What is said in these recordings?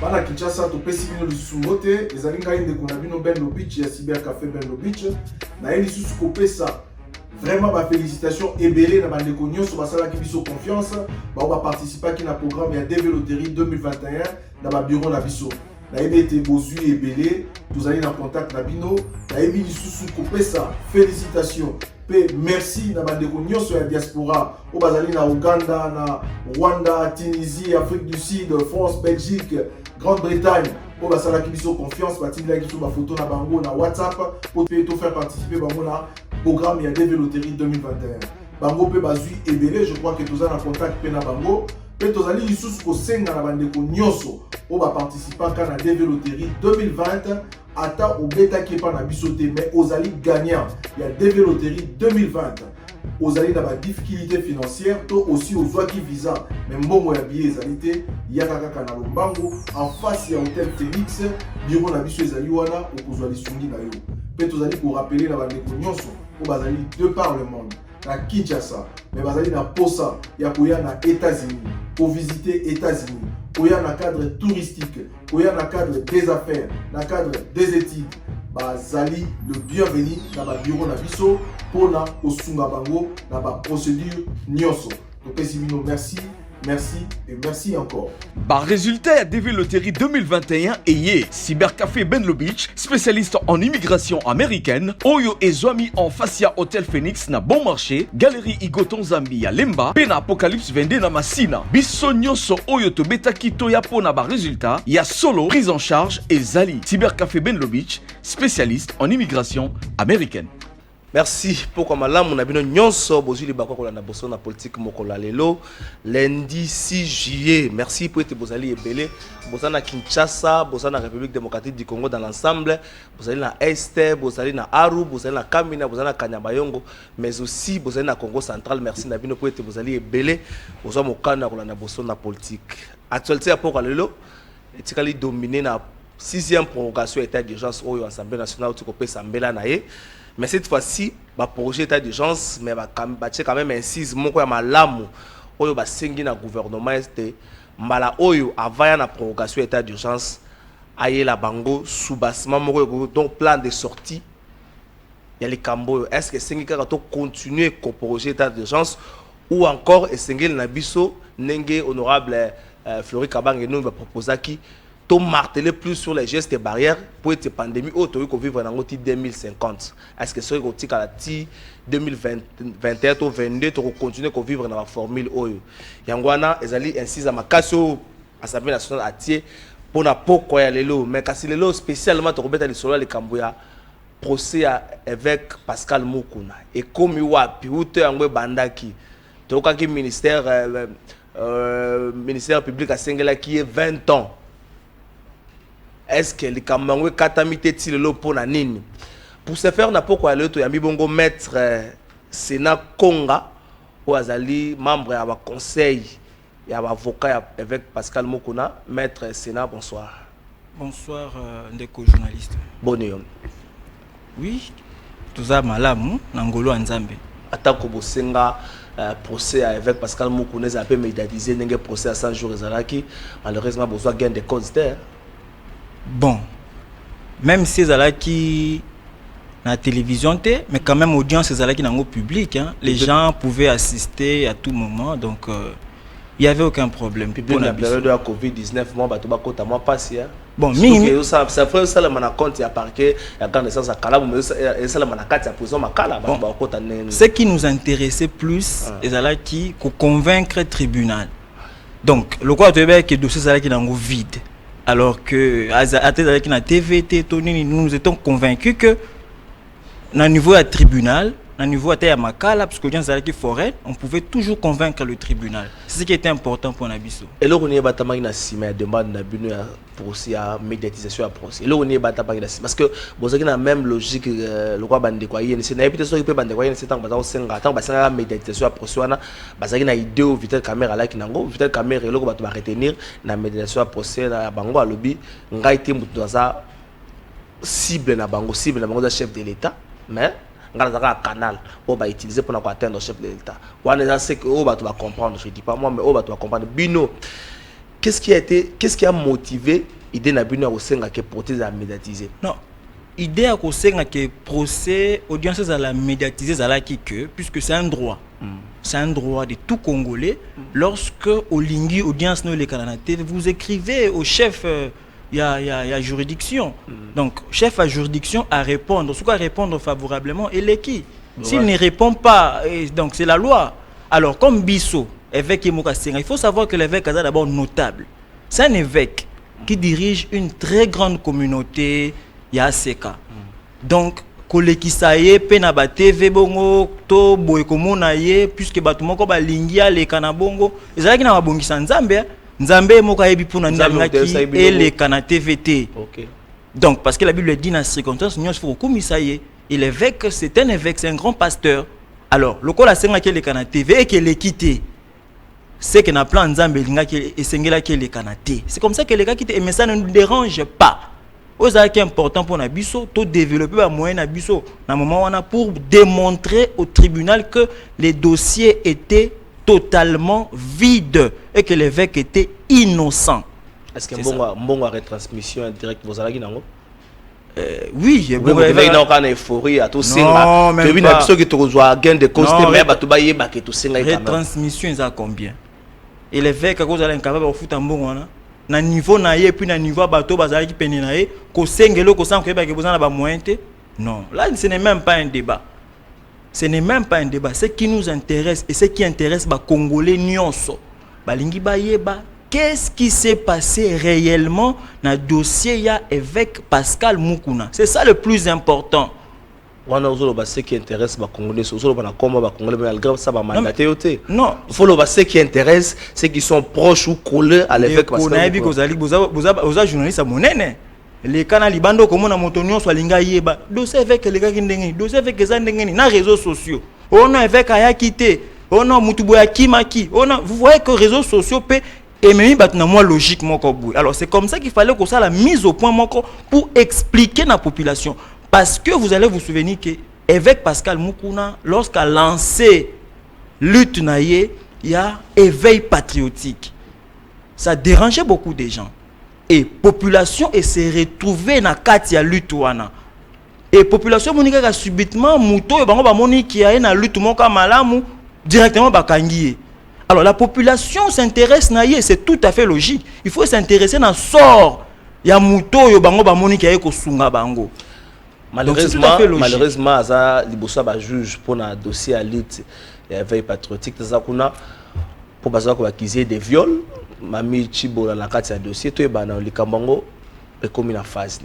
Bana Kinshasa to pesi bino lisusu mote ezali ngai ndeko na bino Benlo Beach ya Cyber Café Benlo Beach na ye lisusu kopesa vraiment ba félicitations ebele na bandeko nyonso basala ki biso confiance ba participer ki na programme ya Développerie 2021 na ba bureau na biso na yebi ete bozwi ebele tozali na contact na bino na yebi lisusu kopesa félicitations pe merci na bandeko nyonso ya diaspora o bazali na Uganda na Rwanda Tunisie Afrique du Sud France Belgique Grande-Bretagne pour basala ki biso confiance batindela ki so ba photo na bango na WhatsApp pour to faire participer bango na programme ya Développerie 2021 bango pe bazui ebele je crois que tous en contact pe na bango pe tozali lisusu ko senga na bandeko nyonso o ba participer ka na Développerie 2020 ata obeta ki pa na biso te mais ozali gagnant ya Développerie 2020 ozali na ba difficulté financière to aussi ozwa ki visa mais mbongo ya billet ezali te yaka kaka na lombango en face ya Hôtel Phoenix bureau na biso ezali wana okozwa lisungi na yo pe tozali ko rappeler na bandeko nyonso o bazali de par le monde na Kinshasa mais bazali na posa ya koya na États-Unis pour visiter États-Unis koya na cadre touristique koya na cadre des affaires na cadre des études bazali le bienvenu na ba bureau na biso pona osunga bango na ba procédure nyonso to pesi bino merci et merci encore. Par résultat, Développerie 2021 et Cybercafé Benlo Beach, spécialiste en immigration américaine, Oyo et Zwami en Facia Hôtel Phoenix na bon marché, Galerie Igoton Zambia Lemba, Pena Apocalypse Vende na Masina, Bissonyo so Oyo to Beta Kito Yapo na ba résultat, ya solo prise en charge et Zali. Cybercafé Benlo Beach, spécialiste en immigration américaine. Merci pour comme là mon abino nyonso bozuli bakwa kolanda boso na politique mokola lelo lundi 6 juillet. Merci pour être bozali ebele bozana Kinshasa, bozana République démocratique du Congo dans l'ensemble, bozali na Est, bozali na Aru, bozali na Kamina, bozali na Kanyabayongo, mais aussi bozali na Congo central. Merci na bino pour être bozali ebele bozwa mokana kolanda boso na politique. Actualité ya pour lelo etikali dominé na 6e prorogation état d'urgence au Assemblée nationale tu kopé sambela na ye. Mais cette fois-ci, le projet d'état d'urgence, mais quand même insiste, mon quoi malamu, oyo ba sengi na gouvernement este, mala oyo avant la prorogation d'état d'urgence, aye la bango sous-bassement, donc plan de sortie, il y a les cambo. Est-ce que sengi karato continuer avec le projet d'état d'urgence ou encore est sengi na biso nenge honorable Fleury Kabang et nous va proposer qui to marteler plus sur les gestes et barrières pour cette pandémie auto que vivre dans 2050. Est-ce que ce que à la 2021 to 22 to continuer que vivre dans la formule oyo yangwana ezali insiste à makaso Assemblée nationale atie pour na poko ya lelo mais kasi lelo spécialement to robeta lisolo le kambuya procès à évêque Pascal Mukuna et comme wapi ute yangwe bandaki to ka ministère public à Sengela qui est 20 ans. Est-ce que les Kamangwe katamite tilelo pona nini? Pour ce faire, on a pourquoi aller to yambi bongo maître Sénat Konga ou azali membre ya ba conseil ya ba avocat avec Pascal Mokuna. Maître Sénat, bonsoir. Bonsoir ndeko journaliste. Bonne. Oui, tuza malamu nangolo nzambe. Atako bosenga procès avec Pascal Mokuna a peu médiatisé n'engé procès à 100 jours ezalaki malheureusement besoin gain de cause d'air. Bon, même si c'est là qui la télévision, mais quand même audience c'est là qui dans public, hein. Les gens pouvaient assister à tout moment, donc il y avait aucun problème. Pour la période de la Covid-19, moi bah tout bas côté moi passé. Bon, ça fait ça le compte il y a parquet, il y a quand naissance à Kala, mais ça le manakati à prison à Kala. Ce qui nous intéressait plus, c'est là qui convaincre le tribunal. Donc le quoi tu veux que le dossier c'est là qui dans vide. Alors que avec la TVT, nous étions convaincus que, au niveau du tribunal, au niveau de Makala, parce que l'audience est foraine, on pouvait toujours convaincre le tribunal. C'est ce qui était important pour Nabiso. Et là, on est battu na sima demande na binu procès à médiatisation à procès. Et là, on est battu na sima parce que vous avez la même logique le roi bande quoi yé. C'est n'a pas de bande quoi yé. C'est tant que senga tant que la médiatisation à procès wana. Parce que na idée au vitel caméra là qui nango vitel caméra là ko va retenir na médiatisation à procès na bango à lobby. Ngai te mutu za cible na bango da chef de l'État, mais un canal pour utiliser pour atteindre le chef de l'État. On sait que va comprendre, je ne dis pas moi, mais on va comprendre. Bino, qu'est-ce qui a motivé idée n'a pas au sein que prothèse à médiatiser. Non. Idée à cause que procès audience à la médiatiser à la qui que puisque c'est un droit. C'est un droit de tout Congolais. Lorsque au lingui audience no les Canada TV, vous écrivez au chef il y a juridiction. Donc chef à juridiction à répondre, soit à répondre favorablement et les qui. S'il ne répond pas, donc c'est la loi. Alors comme Bisso, évêque Mokasenga, il faut savoir que l'évêque est d'abord notable. C'est un évêque qui dirige une très grande communauté Yaseka. Donc kolekisaye pe na ba TV bongo to boy komona ye puisque batu moko ba lingia le kana bongo ezalaki na babongisa nzambe nzambe moko ayebi pona ndalingaki et le kana TVT. OK. Donc parce que la Bible dit dans circonstance nous faut komisaye et l'évêque c'est un évêque, c'est un grand pasteur. Alors le kola senga ke le kana TV et que le quitter c'est que na plan nzambe lingaki et sengela ke le kana T. C'est comme ça que les gars quittent mais ça ne nous dérange pas. C'est important pour Nabiso, de développer un moyen Nabiso, pour démontrer au tribunal que les dossiers étaient totalement vides et que l'évêque était innocent. Est-ce qu'il y a une bonne retransmission en direct vous allez dire oui, il y a une euphorie à tout ça. Non, même pas. Tu as gain de cause, mais tu as gagné tout ça. Retransmission, ils ont combien? Et l'évêque, à cause de l'incapable de foutre un bon na niveau na ye puis na niveau bateau bazali ki peni na ye ko sengelo ko sans que ba ke bozana ba moyen te. Non, là ce n'est même pas un débat. Ce n'est même pas un débat. Ce qui nous intéresse et ce qui intéresse ba Congolais nyonso balingi ba yeba qu'est-ce qui s'est passé réellement na dossier ya évêque Pascal Mukuna. C'est ça le plus important. Ce qui intéresse les Congolais, c'est Congolais, non, il faut ce qui intéresse, c'est qu'ils sont proches ou collés à l'évêque. Vous avez journaliste à Monene. Les canaux Libando, comme on a montonio, soit linga yeba. Dossier avec les gars qui n'engagent, dossier avec les gens na réseaux sociaux. On a évêque à quitté. On a Mutuboya Kimaki. On a, vous voyez que les réseaux sociaux paient. Et même moi logiquement. Alors c'est comme ça qu'il fallait qu'on soit la mise au point pour expliquer à la population. Parce que vous allez vous souvenir que évêque Pascal Mukuna, lorsqu'il a lancé lutte naïe, il y a éveil patriotique. Ça dérangeait beaucoup de gens. Et population s'est retrouvée dans la lutte. Et population monika subitement muto et bango moni qui a une lutte moka malamu directement bakangié. Alors la population s'intéresse naïe, c'est tout à fait logique. Il faut s'intéresser dans sort. Il y a muto et bango moni qui a ko sunga bango. Malheureusement, liboso ba juge pour un dossier à lutte et veille patriotique pour accuser des viols, mami Chibo la carte de dossier to bana likambango et comme une phase.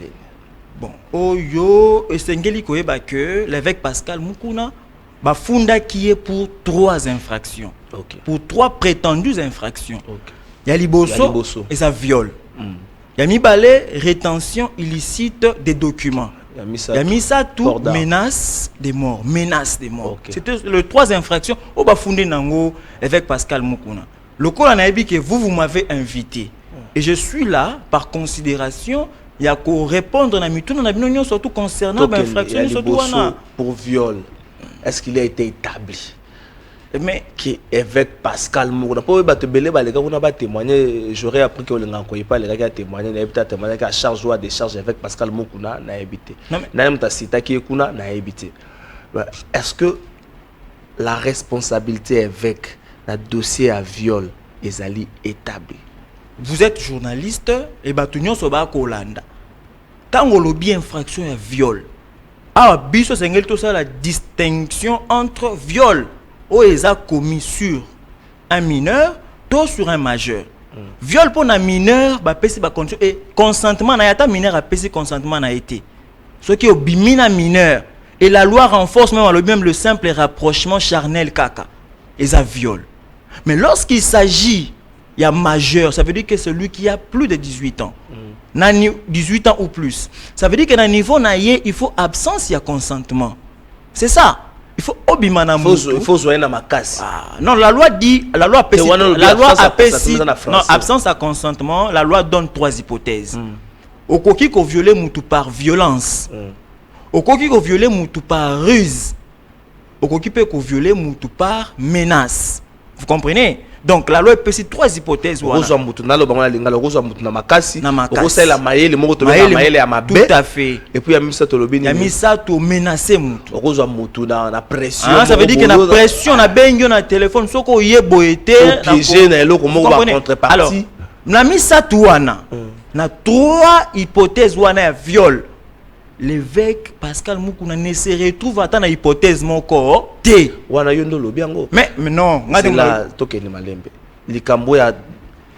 Bon, oyo esengeli koyeba que l'évêque Pascal Mukuna ba funda qui est pour 3 infractions. Okay. Pour 3 prétendues infractions. Okay. Il y a liboso et ça viol. Il y a mibale rétention illicite des documents. Il y a mis ça tout menace de mort. Menace de mort. Okay. C'était les 3 infractions au bas fondé nango avec Pascal Mukuna. Le col a dit que vous m'avez invité. Et je suis là par considération. Il y a qu'à répondre à tout on a bien surtout concernant l'infraction surtout pour viol. Est-ce qu'il a été établi? Mais qui évêque Pascal Mukuna pour battre belé les gars on a témoigné, j'aurais appris que on n'encoyait pas les gars témoigner, il a peut-être témoigné qu'à charge ou à décharge avec Pascal Mukuna n'a habité. Même ta cité qui est kuna n'a habité. Est-ce que la responsabilité évêque dans dossier à viol est allée établie? Vous êtes journaliste et batunion soba kolanda. Tant on lobby infraction et viol. Ah biso sengel tout ça la distinction entre viol ou ils a commis sur un mineur, tout sur un majeur. Viol pour un mineur, bah pesi ba condition et consentement na yata mineur a pesi consentement na été. Ce qui est au bimina mineur et la loi renforce même le simple rapprochement charnel kaka. Ils a viol. Mais lorsqu'il s'agit il y a majeur, ça veut dire que celui qui a plus de 18 ans. 18 ans ou plus. Ça veut dire que dans le niveau naïe, il faut absence, il y a consentement. C'est ça. Il faut obimana il faut jouer dans ma casse. Non, la loi dit, la loi appelle non, absence à consentement, la loi donne 3 hypothèses. Au coquille qu'on viole moutou par violence. Au coquille qu'on viole moutou par ruse. Au coquille qu'on viole moutou par menace. Vous comprenez? Donc la loi peut trois hypothèses. Okozwa mutu na lobango na lingala okozwa mutu na makasi. Na makasi. Okosala mayele moko to na mayele ya mabe. Tout à fait. Et puis ya misa to lobini. Ya misa to menacer mutu. Okozwa mutu na pression. Ah, ça veut dire que na pression na bengo na téléphone soko yebo été na piégé na eloko moko ba contrepartie. Alors, na misa to wana. Na trois hypothèses wana ya viol. L'évêque Pascal Mukuna ne se retrouve à dans hypothèse moko té wana yondo lobiango. Mais non, ngade la tokeni malembe. Likambo ya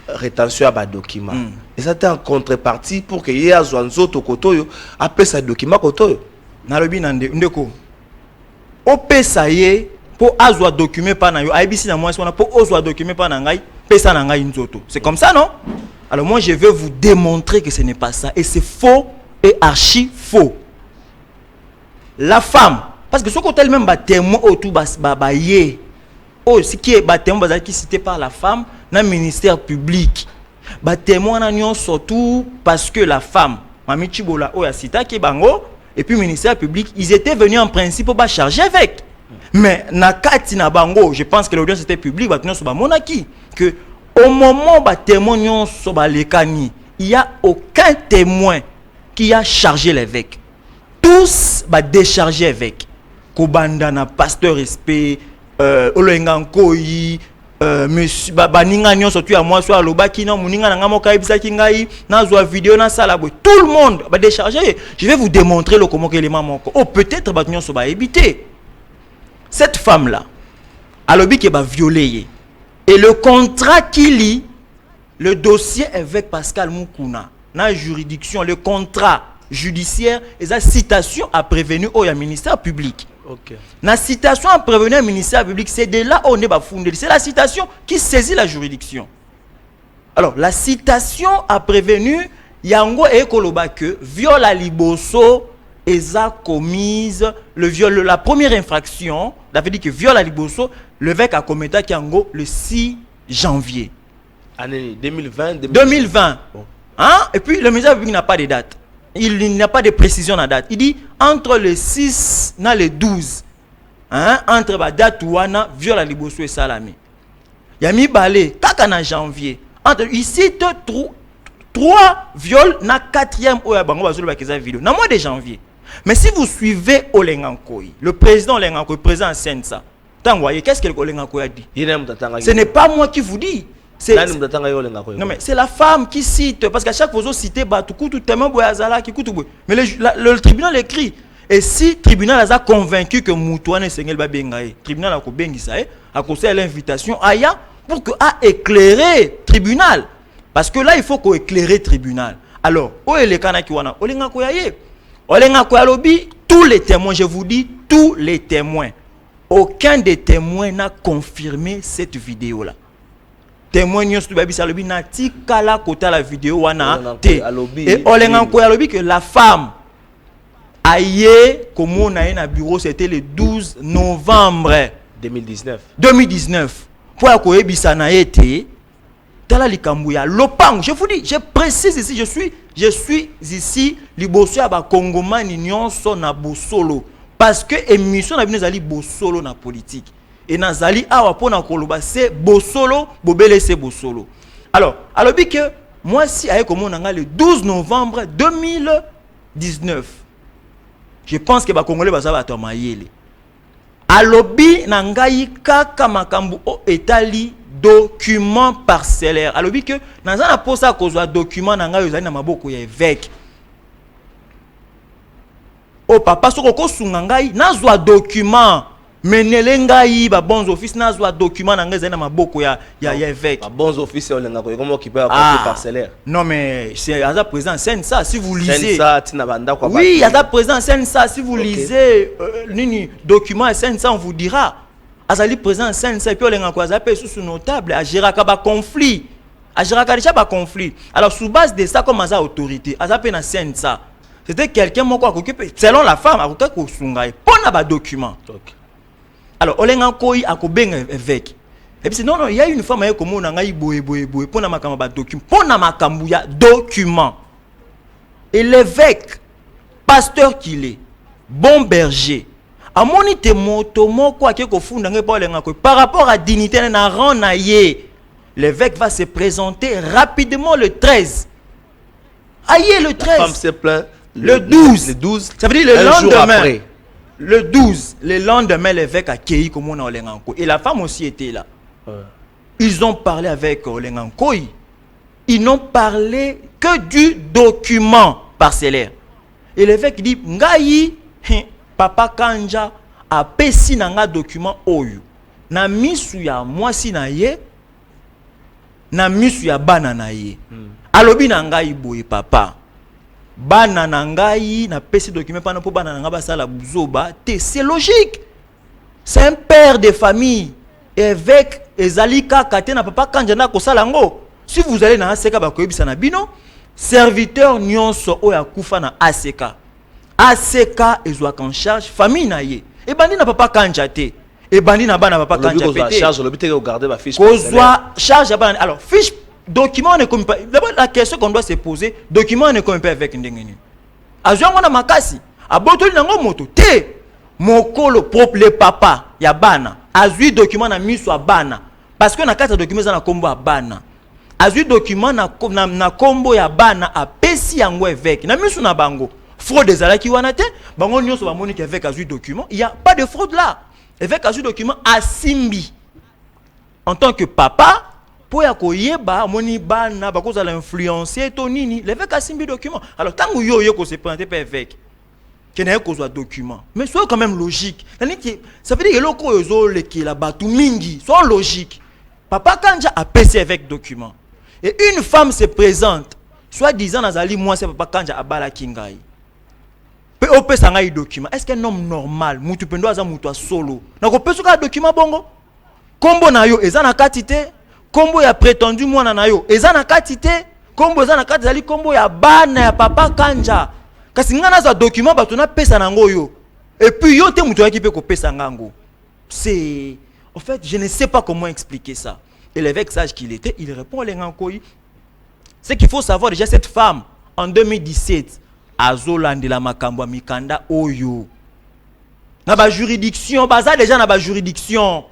rétention ba document. Et ça était en contrepartie pour que y a zwanzo kotoyo après sa document kotoyo. Na lobi nande ndeko. O pesa ye pour azwa document pa na yo. ABC na moi wana pour ozwa document pa na ngai, pesa na ngai nzoto. C'est comme ça non? Alors moi je vais vous démontrer que ce n'est pas ça et c'est faux. Et archi faux. La femme, parce que ce qu'on tellement même témoin autour babaye, oh ce qui est témoin qui cité par la femme dans le ministère public, témoin n'anion surtout parce que la femme, Mami Chibola oh cité qui bango et puis ministère public, ils étaient venus en principe pour charger avec. Mais nakati na bango, je pense que l'audience était publique, batnon sur monaki que au moment témoin n'yon sur lekani, il y a aucun témoin qui a chargé l'évêque. Tous va décharger l'évêque. Kobandana, pasteur respect, Olengankoi, monsieur Baninga nyon surtout à moi soit lobaki na muninga na ngamo kaibisa kingai na zo vidéo na sala boy. Tout le monde va décharger. Je vais vous démontrer le comment élément moko. Oh peut-être ba nyon so ba éviter. Cette femme là, alobi qui va violer et le contrat qui lie le dossier avec Pascal Mukuna. Dans la juridiction, le contrat judiciaire et la citation à prévenir au ministère public. Okay. La citation à prévenir au ministère public, c'est de là où on est fondé. C'est la citation qui saisit la juridiction. Alors, la citation à prévenir, yango et koloba que viol à liboso eza commise le viol, la première infraction, ça veut dire que viol à liboso, l'évêque a commis yango le 6 janvier. Année 2020. 2020. Bon. Hein? Et puis le ministère public n'a pas de date. Il n'y a pas de précision à date. Il dit entre le 6 et le 12. Hein? Entre la date où on a viol à liboso et salami. Il y a mis balé, kaka en janvier. Entre ici, 3 viols na 4e ou à bango bazolo bakeza vidéo. Na mois de janvier. Mais si vous suivez Olengankoi, le président Olengankoi, président Sensa, qu'est-ce que Olengankoi a dit? Ce n'est pas moi qui vous dis. Non mais c'est la femme qui cite parce qu'à chaque fois vous citez Batukutu tellement boyazala qui coûte mais le tribunal écrit et si le tribunal a convaincu que Moutouane Sengel Babengaye tribunal a kobengisa a conseillé l'invitation aya pour que a éclairer tribunal parce que là il faut qu'on éclairer tribunal. Alors où est le kanaki wana olenga koyaye olenga koyalobi tous les témoins, je vous dis tous les témoins, aucun des témoins n'a confirmé cette vidéo là. Témoignage tu babi salobi na tikala kota la vidéo wana te et olenga ko yalobi que la femme aye comme on a un bureau c'était le 12 novembre 2019 pour ko ebisa na été tala likambu ya lopang. Je vous dis, je précise ici, je suis ici liboso ya ba kongomani nyonso na bosolo parce que émission na bino zali bosolo na politique. Et nazali awa pona koloba c'est bosolo bobele c'est bosolo. Alors alobi que moi si aye comme on a le 12 novembre 2019 je pense que ba congolais ba za to mayele alobi na ngai kaka makambu o etali document parcellaire alobi que naza na posa kozwa document na ngai ozali na maboko ya évêque o papa soko ko sunga ngai nazwa document menelengai ba bons office nazwa document na ngeza na maboko ya évêque ba bons office olenga ko comment qui peut avoir parcellaire. Non mais c'est à présent ça si vous lisez ça tina banda quoi. Oui, à présent ça si vous lisez nini document ça on vous dira azali présent ça et puis olenga ko azape sous notable a géraka ba conflit a géraka déjà ba conflit. Alors sous base de ça comme ça autorité azape na ça c'était quelqu'un moko occupé selon la femme a ko sungai pona ba document. OK. Alors, Olenga Koi a kobenga évêque. Et puis non, il y a une femme comme on a boé pour na makamba document. Pour na makambu ya document. Et l'évêque, pasteur qu'il est, bon berger, a monité moto moko ake ko funda ngai pa Olenga Koi par rapport à dignité na rang na ye l'évêque va se présenter rapidement le 13. Aïe, le 13. La femme se plaint le 12. Le 12. Ça veut dire le un jour lendemain. après. Le 12. Le lendemain, l'évêque a accueilli comme on a Olenganko. Et la femme aussi était là. Ouais. Ils ont parlé avec Olenganko. Ils n'ont parlé que du document parcellaire. Et l'évêque dit, Ngaï, papa Kanja a pesi nanga document oyo. Na misu ya mwasi na ye, na misu ya bana na ye. Alobi na ngai boye papa. Bana na ngai na pesi document pana po bana na nga basala buzoba. C'est logique. C'est un père de famille. Évêque ezali kaka te na papa Kanja na kosala ngo. Si vous allez dans ACK bakoyebisa na bino, serviteur nyonso oya kufa na ACK. ACK ezwa en charge famille na ye. Et bandi na papa Kanja te. Et bandi na bana papa Kanja te. Charge le but est de regarder ma fiche. Kozwa charge ya bana. Alors fiche document ne comme pas. D'abord la question qu'on doit se poser, document ne comme pas avec ndengeni. Azwa ngona makasi. Abotoli nango moto te. Mokolo propre le papa ya bana. Azwi document na miso ya bana. Parce que na kata document za na kombo ya bana. Azwi document na kombo ya bana a pesi yango évêque. Na miso na bango. Fraude ezalaki wana te. Bango nyonso ba moni que évêque azwi document. Il y a pas de fraude là. Évêque azwi document a simbi. En tant que papa, pour ya koyeba moni bana ba kozala influencer to nini, l'évêque a simbi document. Alors tant yo ko se présenter par évêque. Qu'il n'a pas document. Mais soyez quand même logique. Ça veut dire que loko yozo leki la batu mingi, soit logique. Papa Kanja a PC avec document. Et une femme se présente, soit disant Nazali, moi c'est Papa Kanja abala kingai. Pe ope sangai document. Est-ce qu'un homme normal, mutu pendo aza mutu solo, na ko peso ka document bongo? Kombo na yo eza na katite, kombo ya prétendu mwana na yo eza na katite, kombo eza na katite zali kombo ya bana ya Papa Kanja. Kasi ngana za document bato na pesa nango yo. Et puis yo te mutu yaki pe ko pesa ngango. C'est en fait, je ne sais pas comment expliquer ça. Et l'évêque sage qu'il était, il répond à l'engankoyi. C'est qu'il faut savoir déjà cette femme en 2017 à Zolande la Makambo Mikanda Oyo. Na ba juridiction, baza déjà na ba juridiction.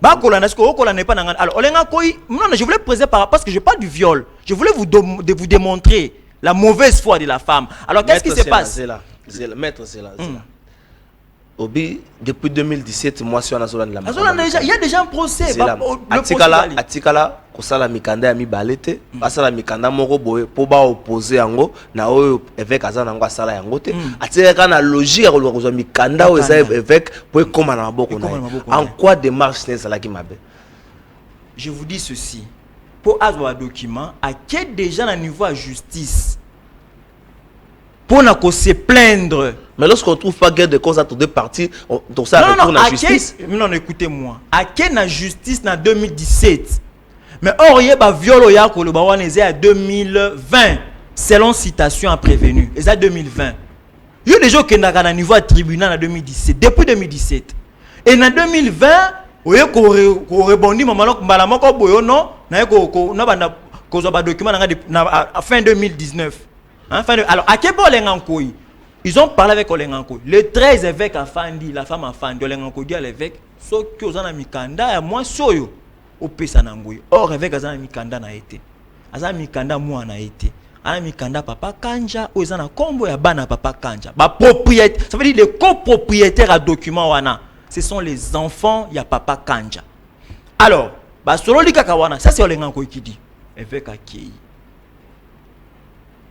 Ba kolana ce ko kolana n'est pas nanga. Alors l'engankoyi, non, je voulais présenter parce que je parle du viol. Je voulais vous démontrer la mauvaise foi de la femme. Alors qu'est-ce qui se passe? Maître, c'est là. Obi, depuis 2017, moi, je suis en Azolande. Il y a déjà un procès. Atikala, kosala mikanda ya mibalete, basala mikanda moko boye, po ba opposer yango, na oyo évêque azana ngo asala yango te. Atikala na logique ya kolwa mikanda o eza évêque po ekoma na maboko na. En quoi démarche nezala ki mabe? Je vous dis ceci. Pour avoir un document, à quel déjà à niveau à justice pour ne se plaindre. Mais lorsqu'on ne trouve pas guerre de cause à tous deux parties, donc ça retourne à la justice. Non, écoutez-moi. À quelle la justice en 2017? Mais or, il y a un viol en 2020, selon citation à prévenu. Et ça 2020. Il y a des gens qui ont un niveau à tribunal en 2017, depuis 2017. Et en 2020, vous avez rebondi, non, document à fin 2019. Alors, à quel point ils ont parlé avec Olenganko. Le 13 évêques a fandi, la femme a fandi. Olenganko dit à l'évêque, ce qui est en mikanda, moi, soyo, au Pesanangoui. Or, évêque a mikanda n'a été. Aza mikanda, moi, n'a été. A mikanda, papa Kanja, ou ils ont un combo ya bana, papa Kanja. Ba propriétaire, ça veut dire les copropriétaires à document wana. Ce sont les enfants, ya papa Kanja. Alors, ba solo li kakawana, ça c'est Olenganko qui dit. Évêque a qui.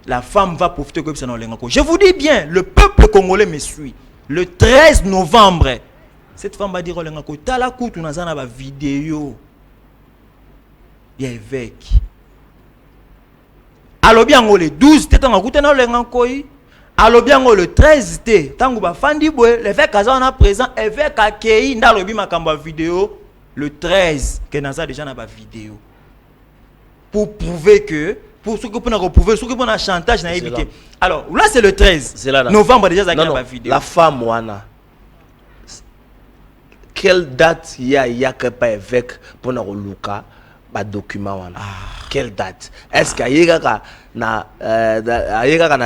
La femme va profiter comme ça dans l'enganko. Je vous dis bien, le peuple congolais me suit. Le 13 novembre, cette femme va dire au l'enganko, tala koutou nazana ba vidéo. Il y a évêque. Alors bien le 12, t'es en écoutant dans l'enganko. Alors bien le 13, t'es tango ba fandi boy, l'évêque azana présent, évêque accueilli dans le bima kamba vidéo le 13 que naza déjà na ba vidéo. Pour prouver que pour ceux qui peuvent reprouver, ceux qui peuvent chantage, alors là c'est le 13 novembre déjà la vidéo. La femme wana, quelle date il y a que pas évêque pour nous luka ba document wana? quelle date? Est-ce qu'il y a na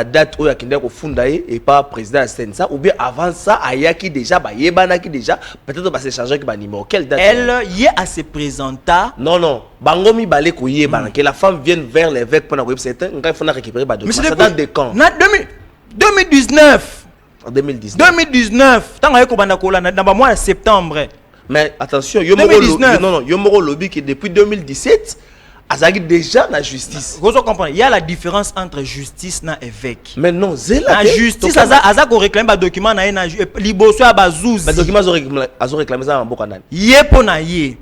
date où il y a funda et pas président à Sensa, ou bien avant ça il y a qui déjà qui déjà peut-être va s'échanger avec numéro. Quelle date? Elle y est à se présenter. Non bangomi balé ko yebana que la femme vienne vers l'évêque pour na c'est il faut récupérer ba document. C'est dans des camps. 2019 en 2019 tant que banda ko na ba mois de septembre. Mais attention, Yomoro lobby qui depuis 2017 azaki déjà la justice. Vous comprenez, il y a la différence entre justice na évêque. Mais non, la justice azako réclame ba document na liboso ya bazouzi. Ba document azo réclamer ça en boka nani. Yepo na ye.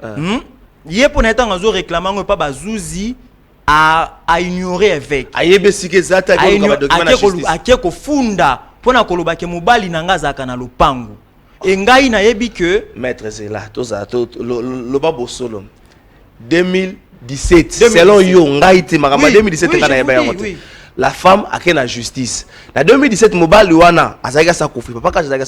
Yepo na tant azo réclamer pas bazouzi à ignorer évêque. Ayebe sike zata ko ba document na justice. Akeko funda pona koloba ke mobali nanga zaka na lopango. Et ngai na yebi que maître c'est là tout ça le babo solo 2017 selon yo ngai te makama 2017 kana yeba yango la femme a ken la justice na 2017 mobali wana azaka sa kufi papa kanja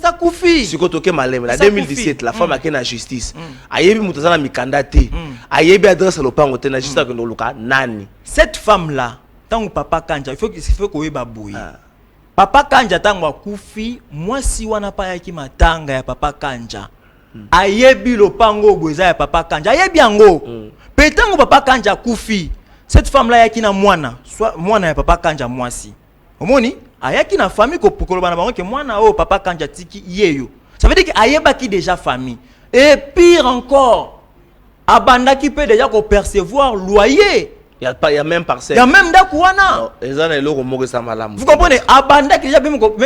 sa kufi siko toke maleme na 2017 la femme a ken la justice ayebi mutazana mikanda te ayebi adresse lopango te na justice ko ndoluka nani cette femme là tant papa kanja il faut ko yeba boyi. Papa Kanja tango akufi mwasi wana pa yaki matanga ya papa Kanja ayebi lopango boza ya papa Kanja ayebi yango petango papa Kanja akufi cette femme là yaki na mwana soit mwana ya papa Kanja mwasi omoni ayaki na famille ko pokoloba na bango ke mwana o papa Kanja tiki yeyo ça veut dire que ayeba ki déjà famille et pire encore abanda ki peut déjà ko percevoir loyer. Il y a même parcelle. Il y a même d'Akouana. Vous comprenez? Abanda qui déjà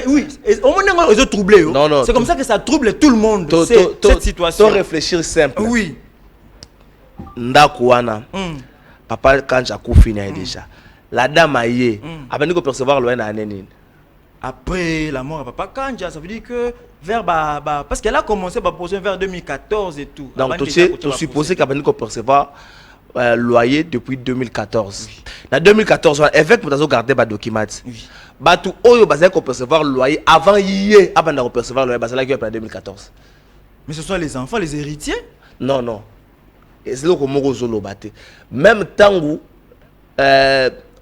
oui, au moins ils ont troublé. C'est comme ça que ça trouble tout le monde. Cette situation. Faut réfléchir simple. Oui. Ndakouana. Papa quand Koufi déjà. La dame aïe. Abandi ko percevoir loin na neni. Après la mort de papa Kanja, ça veut dire que vers parce qu'elle a commencé à poser vers 2014 et tout. Donc tu supposé qu'Abandi ko percevoir loyer depuis 2014. En 2014, l'évêque peut garder des documents. Batu oyo bazé ko percevoir loyer avant hier, avant de percevoir loyer bazé là qui en 2014. Mais ce sont les enfants, les héritiers? Non. Et c'est là que moko zolo baté. Même temps où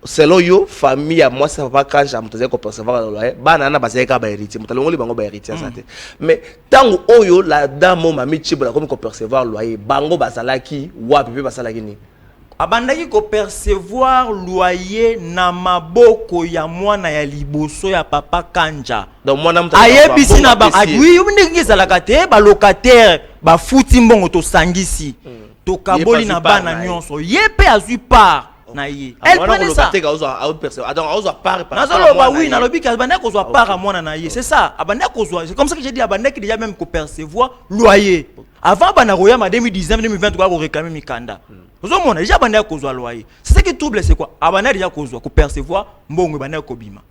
selon yo famille à moi ça va quand j'ai m'tazé ko percevoir loyer, banana bazé ka ba héritier, mutalongo li bango ba héritier ça té. Mais tant où oyo la dame mama michibola comme ko percevoir loyer, bango bazala ki wa bébé bazala ki ni. Abandaki ko percevoir loyer na maboko ya mwana ya liboso ya papa Kanja. Donc mwana mta ayebisi na ba oui ndenge zalaka te ba locataire ba futi mbongo to sangisi. To kaboli na bana nyonso. Yepe azui part na ye. Elle prenait ça. Oui, na lobi ka abandaki ko zwa part à mwana na ye. C'est ça. Abandaki ko zwa. C'est comme ça que j'ai dit abandaki déjà même ko percevoir loyer. Avant bana roya ma 2019 2023 ko réclamer mikanda. Vous avez déjà bandé kozwa loyer. C'est ce qui trouble, c'est quoi? Abandé déjà kozwa, ko percevoir mbongo bandé ko bima.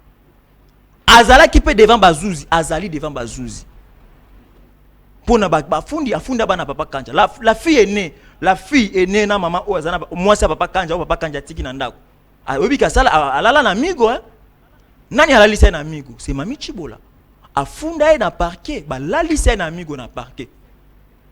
Azala qui peut devant bazouzi, azali devant bazouzi. Pour na ba fundi afunda bana papa Kanja. La fille est née na maman o azana moi c'est papa Kanja, papa Kanja tiki na ndako. Obi ka sala alala na amigo hein. Nani alali sa na amigo? C'est Mami Chibola. Afunda na parquet, ba lali sa na amigo na parquet.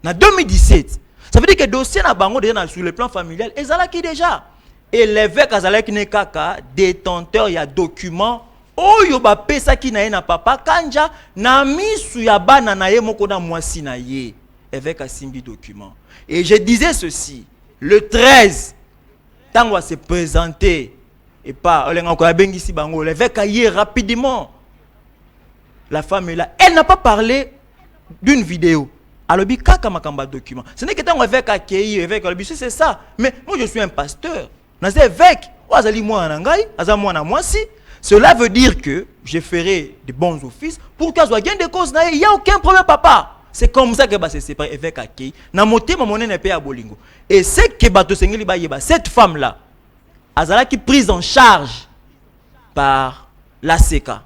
Na 2017. Ça veut dire que le dossier na bango déjà sur le plan familial, ezalaki déjà. Et l'évêque azalaki ne kaka détenteur ya document oyo ba pesa ki na ye na papa Kanja na misu ya bana na ye moko na mwasi na ye. Évêque a simbi document. Et je disais ceci, le 13 tant va se présenter et pas bengisi bango, l'évêque a yé rapidement. La femme est là, elle n'a pas parlé d'une vidéo. Alors, kaka makamba document. Ce n'est que tant évêque accueilli, évêque c'est ça. Mais moi je suis un pasteur. Dans évêque, azali moi nangai, azali moi na moi si. Cela veut dire que je ferai de bons offices pour qu'il y ait des causes. Il n'y a aucun problème, papa. C'est comme ça que c'est séparé évêque accueilli. Na moté ma monnaie n'est pas à Bolingo. Et c'est que bato sengeli ba yeba cette femme là, azala qui prise en charge par la CECA.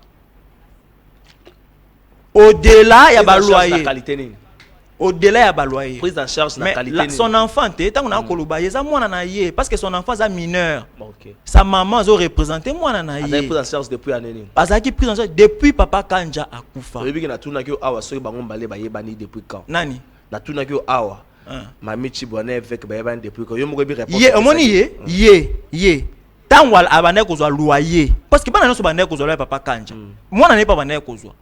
Au-delà il y a ba loyer. Au-delà il y a ba loyer. Prise en charge la qualité. Son enfant tant on a koloba yeza mwana na ye parce que son enfant est mineur. OK. Sa maman a représenté mwana na ye. Elle a pris en charge depuis année. Azala qui prise en charge depuis papa Kanja akufa. Depuis que na tuna ki awa so bango mbale ba yebani depuis quand? Nani? Na tuna ki awa Mami Chibwana avec Bayaban depuis que yo mo bi réponse. Ye omoni ye. Tant wal abane ko zo loyer parce que bana no so bana ko zo loyer papa Kanja. Moi na ne pas bana ko zo.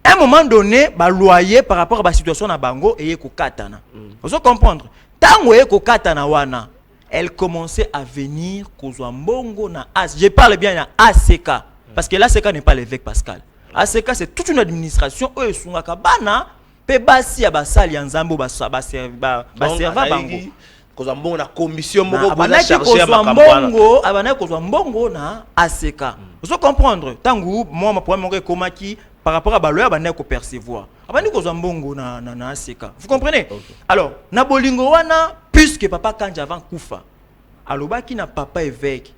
À un moment donné, ba loyer par rapport à la situation na bango et ko katana. Vous comprendre? Tant que ko katana wana, elle commençait à venir ko zo mbongo na as. Je parle bien de ACK parce que l'ACK n'est pas l'évêque Pascal. ACK c'est toute une administration oyo sungaka bana pe basi ya basali ya nzambo ba serva bango. Ko zo mbongo na commission moko ko za charger ma campagne. Abana ko zo mbongo na ACK. Vous comprendre? Tangu moi ma problème est komaki par rapport à baloya bana ko percevoir. Abani ko zo mbongo na ACK. Vous comprenez? Okay. Alors, na bolingo wana puisque papa Kanja avant kufa. Alobaki na papa évêque.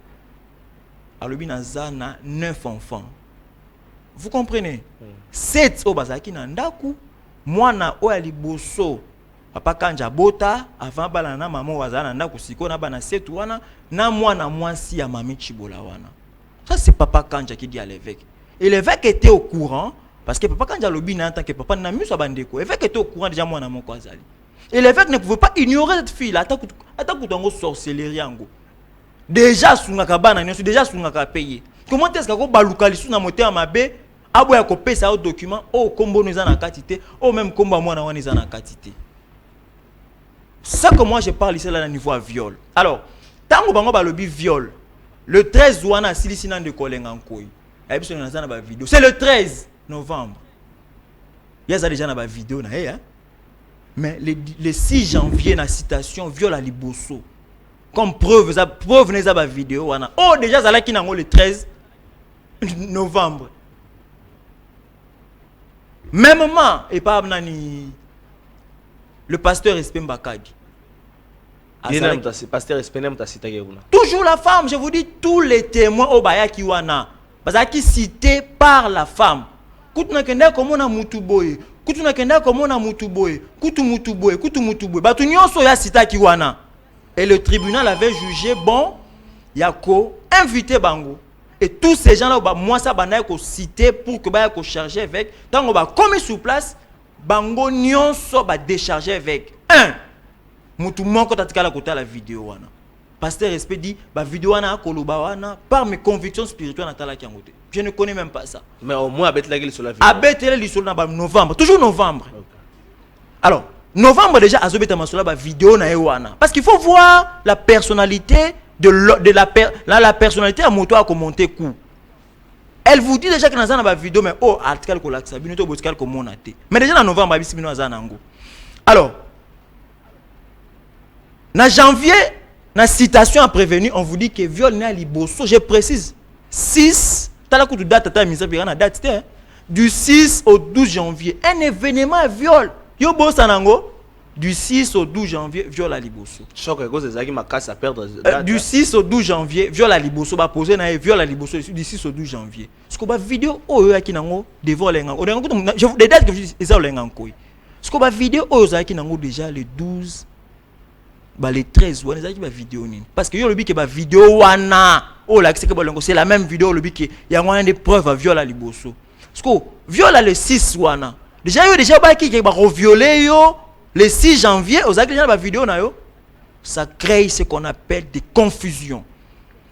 Alobi na zana 9 enfants. Vous comprenez? 7 au bazaki na ndaku, mwana o aliboso. Papa Kanja bota avant balana maman wazana ndaku siko na bana 7 wana na mwana mwasi ya mami Chibola wana. Ça c'est papa Kanja qui dit à l'évêque. Et l'évêque était au courant parce que papa Kanja lobi na en tant que papa na miso bandeko. L'évêque était au courant déjà mwana moko azali. Et l'évêque ne pouvait pas ignorer cette fille là. Attaque tango sorcellerie ango. Déjà sungaka bana nyoso déjà sungaka payer. Comment est-ce que ko baluka lisu na moteur mabe abo ya ko pesa au document o kombo nous na quantité o même kombo mwana wana na quantité. Ça que moi je parle ici là à niveau viol. Alors, tango bango balobi viol. Le 13 wana silisi nan de kolenga nkoi. Abiso na zana ba vidéo. C'est le 13 novembre. Il y a déjà na ba vidéo na hein. Mais le 6 janvier na citation viol à Liboso. Comme preuve neza ba vidéo wana. Oh déjà zala ki nango le 13 novembre. Mêmement et pas nani le pasteur Espemba Kadi. Toujours la femme, je vous dis tous les témoins au baya kiwana. Parce qu'ils cités par la femme. Kutuna kenda comme on a mutuboy. Kutuna kenda comme on a mutuboy. Kutu mutuboy. Batu nyonso ya cita kiwana. Et le tribunal avait jugé bon. Yako invité bango. Et tous ces gens là, moi ça bana ko cité pour que baya ko charger avec. Tant on va commis sur place. Bango nyonso ba décharger avec 1 mutu moko tatikala kota la vidéo wana pasteur respect dit ba vidéo wana koloba wana par mes convictions spirituelles natala kiangote je ne connais même pas ça mais au moins abet la gueule sur la vidéo abet la sur na novembre toujours novembre okay. Alors novembre déjà azobeta masola ba vidéo na wana parce qu'il faut voir la personnalité de la personnalité à moto a commenter coup. Elle vous dit déjà que dans une vidéo, mais oh, article ko laksa, binoto botikal ko monate. Mais déjà en novembre, abisi bino azanango. Alors, en janvier, dans citation à prévenir, on vous dit que viol n'est à Liboso. Je précise 6, du 6 au 12 janvier, un événement viol. Yo bo sanango. Du 6 au 12 janvier, viol à Liboso. Du 6 au 12 janvier, viol à Liboso. Va poser na viol à Liboso du 6 au 12 janvier. Ce qu'on va vidéo oh qui nango devant lenga. Je vous des dates que je dis ça lenga nkoi. Ce qu'on va vidéo oh qui nango déjà le 12 ba le 13 wana za ki ba vidéo nini. Parce que yo le bi ke ba vidéo wana oh là c'est la même vidéo le bi ke ya ngwana des preuves à viol à Liboso. Ce qu'on viol à le 6 wana. Déjà yo déjà ba ki ba revioler yo le 6 janvier, aux agrégations de la vidéo, ça crée ce qu'on appelle des confusions.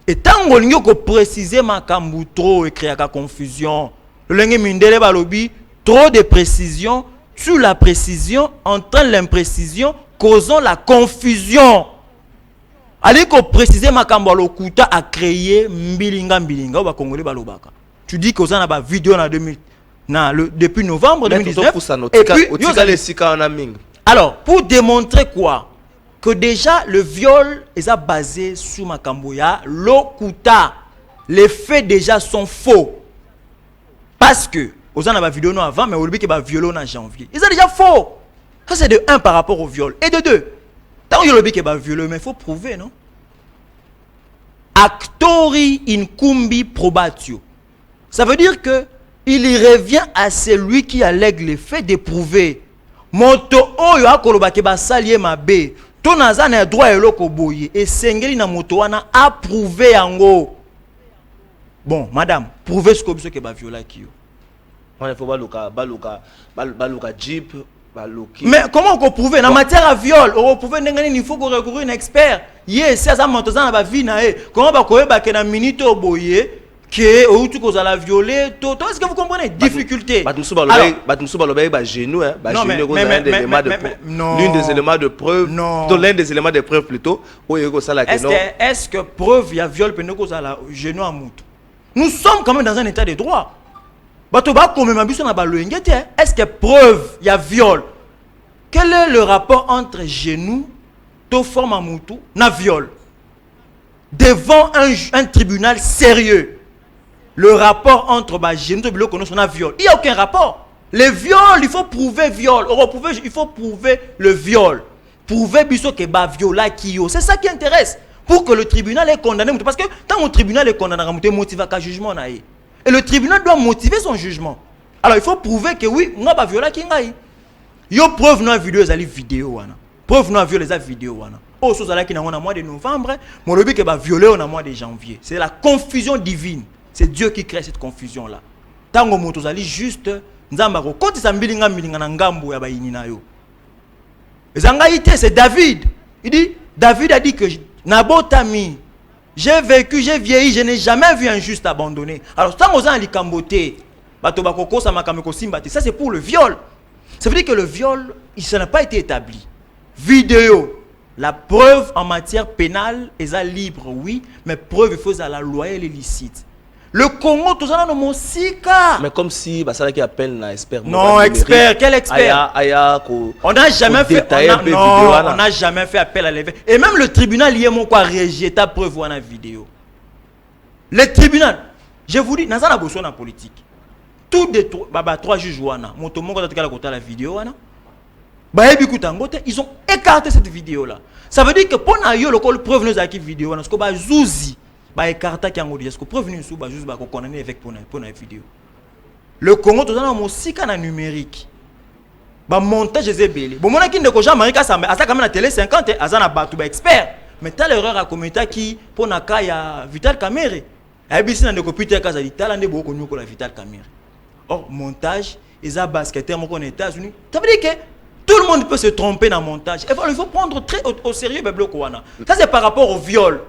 Et tant qu'on précise ma kambu trop et créer la confusion, trop de précision, sur la précision, entraîne l'imprécision, causant la confusion. Allez qu'on précise ma kambu lokuta a créé mbilinga ou ba congolais balobaka. Tu dis qu'on a une vidéo depuis novembre 2019. Et puis, alors, pour démontrer quoi? Que déjà le viol est basé sur Makamboya, l'Okuta. Les faits déjà sont faux. Parce que, aux gens la vidéo avant, mais au début qu'il va violer en janvier. Ils sont déjà faux. Ça c'est de 1 par rapport au viol. Et de 2, tant qu'il y va violer, mais il faut prouver, non? Actori incumbi probatio. Ça veut dire que il y revient à celui qui allègue les faits d'éprouver. Moto oyo akoloba ke ba salie mabe to nazana droit eloko boye et sengeli na moto wana approuver yango. Bon madame, prouvez ce que biso ke ba viola ki yo. On faut baluka jeep Mais comment on peut prouver en matière à viol, on peut prouver il faut qu'on recours un expert. Yes, ça monte dans la vie na. Comment on peut que na minute au boyer que ou tu cause la violer, tout est-ce que vous comprenez difficulté. Genou hein, l'une des éléments de preuve, l'un des éléments de preuve plutôt. Est-ce que preuve il y a viol pendant cause la genou à mout. Nous sommes quand même dans un état de droit. Est-ce que preuve il y a viol? Quel est le rapport entre genou, to forme à moutou, na viol? Devant un tribunal sérieux. Le rapport entre genou et le viol. Il n'y a aucun rapport. Le viol, il faut prouver viol. Il faut prouver le viol. Prouver que ba viola qui c'est ça qui intéresse. Pour que le tribunal est condamné. Parce que tant le tribunal est condamné, il motive un jugement. Et le tribunal doit motiver son jugement. Alors il faut prouver que oui, on va violer qui ngaï. Yo preuve non vidéo les vidéo wana. Preuve non violer les vidéo wana. Oh chose là qui na mois de novembre, mon lobby que va violer au mois de janvier. C'est la confusion divine. C'est Dieu qui crée cette confusion là. Tango moto zali juste nzamba ko koti sa mbilinga na ngambo ya bayini na yo. Ezangaïté c'est David. Il dit David a dit que Nabotami j'ai vécu, j'ai vieilli, je n'ai jamais vu un juste abandonné. Alors, tant que vous avez likamboté, ça c'est pour le viol. Ça veut dire que le viol, ça n'a pas été établi. Vidéo, la preuve en matière pénale est libre, oui, mais preuve il faut à la loyale et licite. Le Congo, tout ça, non, mais comme si, ça là qui appelle un expert. Non, expert, quel expert? On n'a jamais fait. On n'a jamais fait appel à l'évêque. Et même le tribunal, il y a mon quoi rejeter ta preuve dans la vidéo. Le tribunal, je vous dis, dans la bourse en politique, tous des trois juges wana, mon tomo quand tu as la vidéo wana, ils ont écarté cette vidéo là. Ça veut dire que pour nayo le preuve nous a qui vidéo wana, parce que ba zouzi ba écarta qui ngodi, est-ce que preuve nous sous ba juste ba condamner avec pour la vidéo. Le Congo tout ça na musika na numérique. Ba montage zebele. Bon mona ki ndeko Jean Marie Kasamba, asa kama na télé 50 azana batu ba expert. Mais t'as l'erreur à commettre qui pour na kaya Vital Kamerhe. Abisi na ndeko Peter Kazali talande boko nyoko la Vital Kamerhe. Or montage, ils ont basketteur aux États-Unis. Ça veut dire que tout le monde peut se tromper dans le montage. Il faut prendre très au sérieux le bloc. Ça c'est par rapport au viol.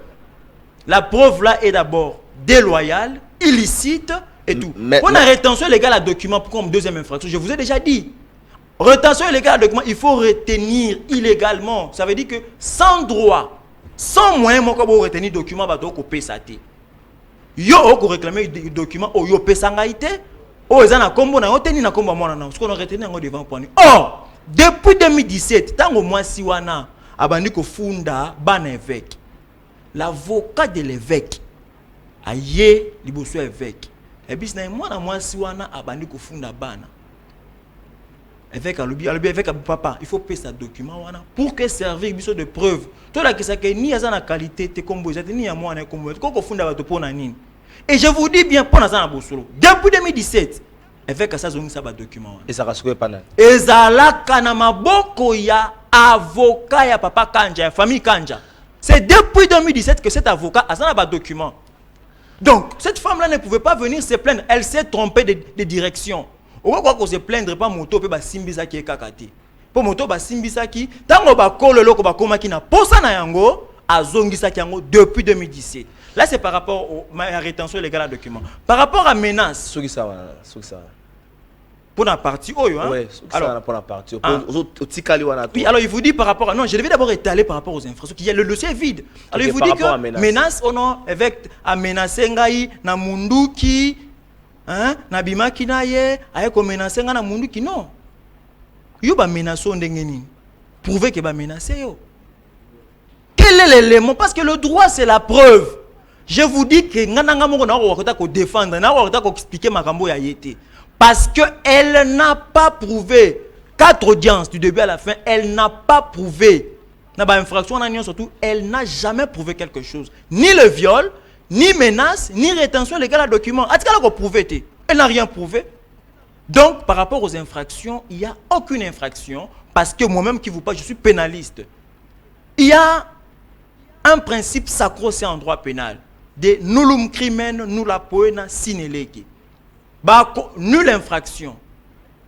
La preuve là est d'abord déloyale, illicite et tout. Pour la rétention légale à document comme deuxième infraction, je vous ai déjà dit. Rétention illégale à document, il faut retenir illégalement. Ça veut dire que sans droit, sans moyen, on peut retenir document, on peut payer ça. Yo on réclamer document, yo paye ça. Oh, ils ont combo na oteni na combo mwana na ce qu'on a retenu en devant point. Or, depuis 2017, tant au moins si wana abandi ko funda ban évêque. L'avocat de l'évêque aye liboso évêque. Et bis na moi si wana abandi ko funda bana. Évêque alobi évêque papa, il faut payer sa document wana pour que servir biso de preuve. Tout là que ça que ni azana qualité te combo zati ni ya mwana combo. Ko funda bato pona nini. Et je vous dis bien, pour depuis 2017, avec ça, ils ont document. Et ça rassure pas. Et ça là, kanamaboko ya avocat ya papa Kanja, ya famille Kanja. C'est depuis 2017 que cet avocat a un document. Donc, cette femme-là ne pouvait pas venir se plaindre. Elle s'est trompée de direction. Pourquoi qu'on se plaindre pas moto pe ba simbisa qui est kakati. Pour moto ba simbisa qui, tango ba kolo loko ba koma ki na posa na yango, azongisa ki yango depuis 2017. Là, c'est par rapport à la rétention légale à document. Par rapport à menace. Pour la partie, oh, hein? Oui, alors pour la partie. Oui, alors il vous dit par rapport à. Non, je devais d'abord étaler par rapport aux infrastructures. Le dossier est vide. Alors il vous dit que menace, oh non, avec à menacer Ngaï, na Munduki, hein, na Bimaki naye, avec menacer na Munduki, non. Yo ba menace on dengeni. Prouver que ba menacer yo. Quel est l'élément? Parce que le droit c'est la preuve. Je vous dis que Ngananga Moko na ko défendre, na ko expliquer makambo ya yete. Parce qu'elle n'a pas prouvé, 4 audiences du début à la fin, elle n'a pas prouvé, surtout, elle n'a jamais prouvé quelque chose. Ni le viol, ni menace, ni rétention légale à document. Elle n'a rien prouvé. Donc, par rapport aux infractions, il n'y a aucune infraction, parce que moi-même qui vous parle, je suis pénaliste. Il y a un principe sacro-saint en droit pénal, de nullum crimen nulla poena sine lege. Nulle infraction,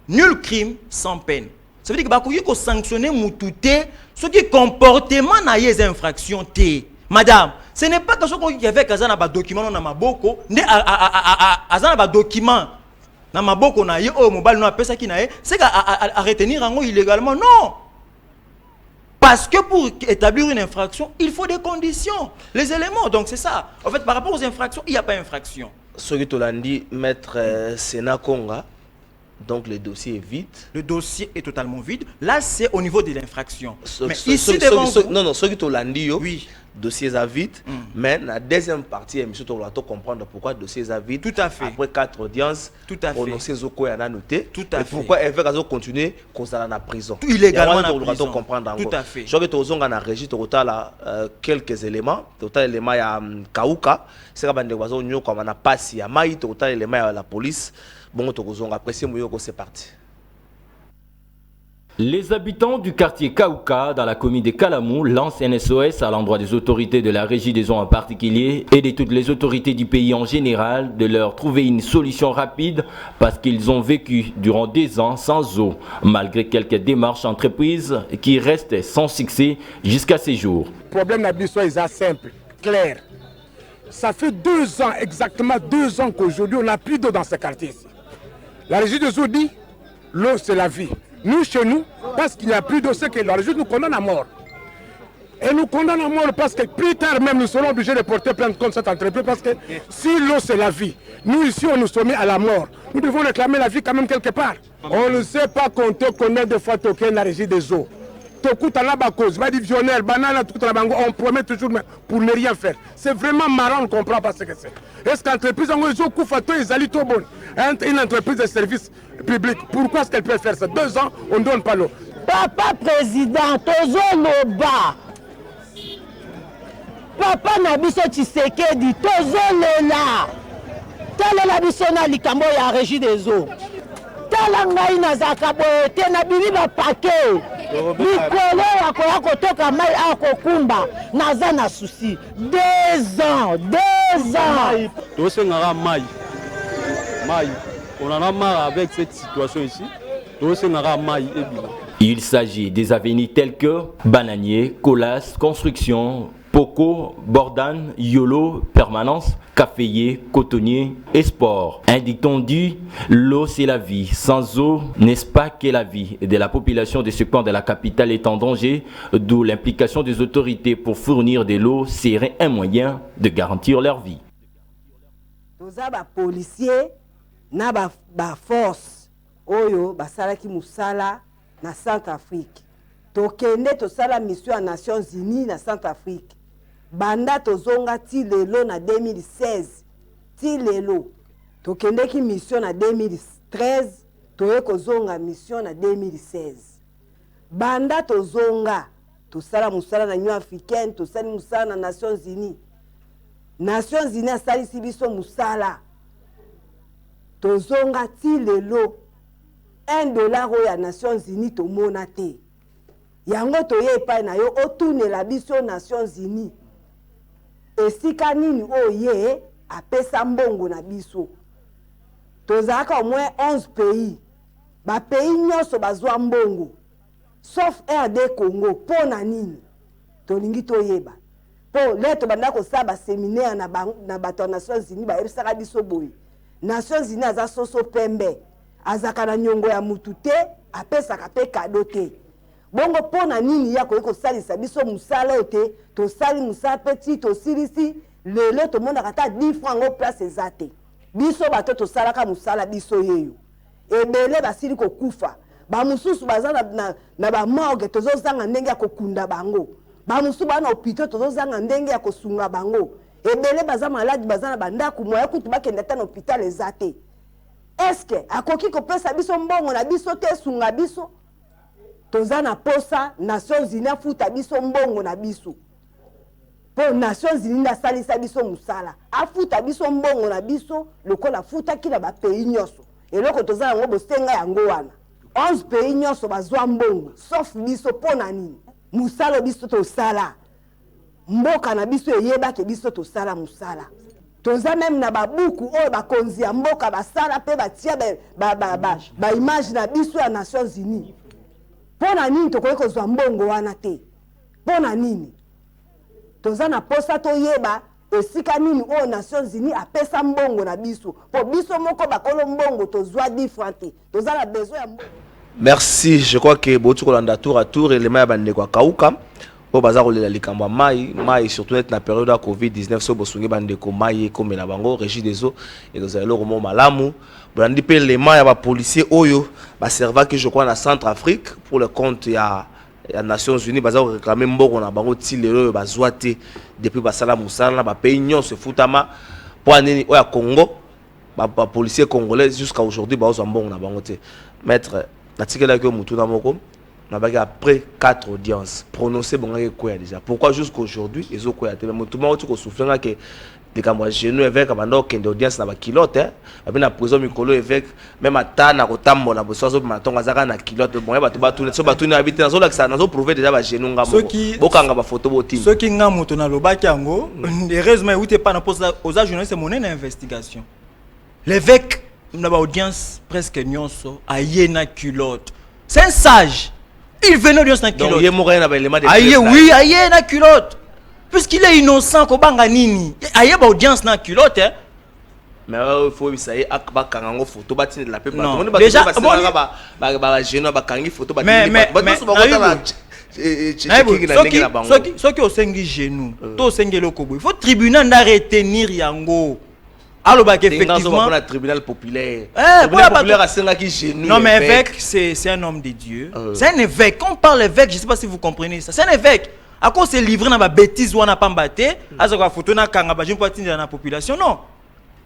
nul crime sans peine. Ça veut dire que bakoki ko sanctionner mututé ce qui comportement na yes infraction té. Madame, ce n'est pas que ce qui avait kazana ba document na maboko, ndé azana ba document na maboko na ye o mobile no pesa ki na ye, c'est à retenir en illégalement non. Parce que pour établir une infraction, il faut des conditions, les éléments. Donc c'est ça. En fait, par rapport aux infractions, il n'y a pas d'infraction. Ce que tu l'as dit, maître Sénat Konga, donc le dossier est vide. Le dossier est totalement vide. Là, c'est au niveau de l'infraction. Mais ici, devant vous... Non, ce que tu l'as dit, oui. Dossier est vide. Mais la deuxième partie, monsieur, tu dois comprendre pourquoi le dossier est vide. Tout à fait. Après 4 audiences, tout à fait. Prononcé Zoko et noté. Tout à fait. Pourquoi elle veut continuer qu'on soit dans la prison. Tout illégalement dans la prison. Comprendre. Tout à fait. Je crois que tu as régi, tu as quelques éléments. Tu as l'élément à Kauka. C'est comme on a passé à Maï, tu as l'élément à la police. Bon, après c'est parti. Les habitants du quartier Kauka dans la commune de Kalamou lancent un SOS à l'endroit des autorités de la régie des eaux en particulier et de toutes les autorités du pays en général de leur trouver une solution rapide parce qu'ils ont vécu durant des ans sans eau, malgré quelques démarches entreprises qui restent sans succès jusqu'à ces jours. Le problème est simple, clair. Ça fait 2 ans, exactement 2 ans qu'aujourd'hui on n'a plus d'eau dans ce quartier ici. La régie des eaux dit l'eau c'est la vie. Nous, chez nous, parce qu'il n'y a plus d'eau, c'est que la régie nous condamne à mort. Et nous condamne à mort parce que plus tard même, nous serons obligés de porter plainte contre cette entreprise parce que si l'eau c'est la vie, nous ici on nous soumet à la mort. Nous devons réclamer la vie quand même quelque part. On ne sait pas compter combien de fois toquer la régie des eaux. On promet toujours mais pour ne rien faire. C'est vraiment marrant, on ne comprend pas ce que c'est. Est-ce qu'entreprise une entreprise de service public, pourquoi est-ce qu'elle peut faire ça? 2 ans, on ne donne pas l'eau. Papa président, tozo loba. Papa Nabiso Tshisekedi, tozo lela. Tala biso na likambo ya régie des eaux. Tala ngai na zakabo te na biliba paquet. Mikolo ya koya kotoka mai akokumba naza na souci. 2 ans, 2 ans. Tozo ngara mai. Mai. On en a marre avec cette situation ici. Tozo ngara mai ebila. Il s'agit des avenues telles que Bananier, Colas, Construction, Poco, Bordan, Yolo, Permanence, Caféier, Cotonnier et Sport. Un dicton dit, l'eau c'est la vie. Sans eau, n'est-ce pas que la vie de la population de ce coin de la capitale est en danger, d'où l'implication des autorités pour fournir de l'eau serait un moyen de garantir leur vie. Tous les policiers, na ba force, oyo basalaki musala na Centrafrique. Tokende tosala mission à Nations Unies na Centrafrique. Banda tozonga ti lelo na 2016. Ti lelo. Tokende ki mission na 2013. Toye kozonga mission na 2016. Banda tozonga. Tosala musala na Union Africaine, tosala musala na Nations Unies. Nations Unies asali si biso musala. Tozonga ti lelo. $1 oya Nations Unies to monate. Yango toye epai na yo otunela biso Nations Unies. Esika nini oye apesa mbongo na biso. Tozaka au moins 11 pays. Ba pays nyonso bazwa mbongo. Sauf RD Congo. Pona nini? Tolingi toyeba. Po leto banda ko saba séminaire na bato Nations Unies ba ebisaka biso boye. Nations Unies aza soso pembe. Azaka na nyongo ya mutu te, apesaka pe kado te. Bongo pona nini ya ko salisa biso musala ote, to sali musala petit to silisi, lelo to mona kata 10 francs au place ezate. Biso bato to salaka musala biso yeyo. Ebele basili ko kufa. Ba mususu bazana na ba morgue to zozanga ndenge ya kokunda bango. Ba mususu bana hôpital to zozanga ndenge ya kosunga bango. Ebele baza malade bazana bandaku moya kutu bakenda ta na hôpital ezate. Est-ce que akoki kopesa biso mbongo na biso te sunga biso? Toza na posa Nations Unies afuta biso mbongo na biso. Po Nations Unies na salisa biso musala. Afuta biso mbongo na biso lokola futa kila ba pays nyonso. Eloko toza yango bosenga yango wana. 11 pays nyonso bazwa mbongo sauf biso pona nini? Musala biso to sala. Mboka na biso eyeba ke biso to sala musala. Toza même na babuku oyo bakonzi ya mboka basala pe batia ba image na biso ya Nations Unies. Pona nini tokoki kozwa mbongo wana te? Pona nini? Toza na posa toyeba esika nini o Nations Unies apesa mbongo na biso. Po biso moko bakolo mbongo tozwa différent te. Toza na besoin ya mbongo. Merci, je crois que Botu Kolanda tour à tour et les mains bande kwa kauka. Po bazar olela likambo mai surtout être na période de Covid-19 so bosungi bande ko mai comme na bango régie des eaux et nous allons au malamu. Brandi pe les mains ya ba policiers oyo ba serva que je crois na Centrafrique pour le compte ya Nations Unies bazar réclamer mboko na bango ti lelo ba zoate depuis ba sala musala ba pays nyonso futama po anini oya Congo ba policiers congolais jusqu'à aujourd'hui ba ozo mbongo na bango te. Maître natikela que mutu na moko après 4 audiences prononcé bon quoi déjà pourquoi jusqu'aujourd'hui ils ont quoi mais tout le monde qui souffle que des camarades genoux avec abandon qu'une audience na ba kilote hein na prison mikolo avec même ata na kotambo na bosozo matonga zaka na kilote bon ba to ba tout so ba tout na habiter na zo la ça na zo prouver déjà ba genoux ngamo bokanga ba photo boti ceux qui ngamo to na lobaki yango heureusement où t'es pas na poste aux journalistes c'est mon investigation l'évêque na ba audience presque nyonso aye na culotte c'est un sage. Il venait d'audience na culotte. Aïe, oui, aïe, na culotte. Puisqu'il est innocent, kobanga nini. Aïe, ba audience na culotte, hein. Mais il faut essayer akba kangango photo batine de la peuple. Déjà, ba jeune ba kangi photo batine. Mais ceux qui ont sengi genou, to sengi lokobo. Il faut tribunal d'arrêter yango. Alors, bah, effectivement, le tribunal populaire. Le tribunal populaire a 5 qui genou. Non, mais évêque, c'est un homme de Dieu. C'est un évêque. Quand on parle évêque, je ne sais pas si vous comprenez ça. C'est un évêque. À cause c'est livré dans la bêtise ou on n'a pas battu, à ce qu'on a photo dans la population. Non.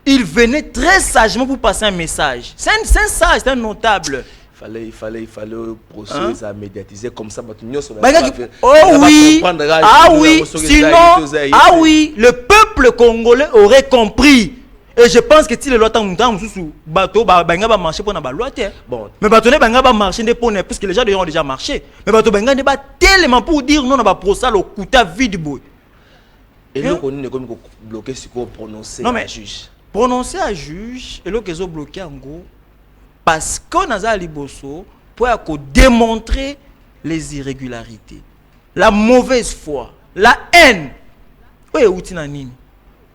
Il venait très sagement pour passer un message. C'est un sage, c'est un notable. Il fallait procéder à médiatiser comme ça. Oh oui. Ah oui. Sinon, ah oui, le peuple congolais aurait compris. Et je pense que si le loi sous bateau banga va marcher pour na loi bon mais bateau ne banga va marcher pour parce que les gens ont déjà marché mais bateau banga ne pas tellement pour dire non na ba procès au kuta vide boy et nous on est comme bloquer ce qu'on prononcer à juge et le qu'ils ont bloqué en gros parce qu'on a liboso pour démontrer les irrégularités, la mauvaise foi, la haine. Oye outi na nini?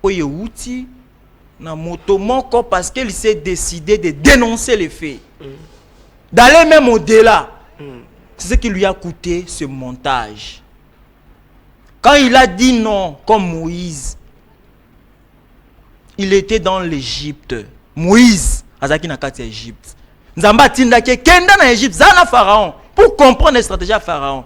Oye outi na moto moko parce qu'il s'est décidé de dénoncer les faits. D'aller même au-delà. C'est ce qui lui a coûté ce montage. Quand il a dit non, comme Moïse, il était dans l'Égypte. Moïse, azaki na kati Égypte. Nzamba tinda ke kenda na Égypte, zana Pharaon pour comprendre les stratégies à Pharaon.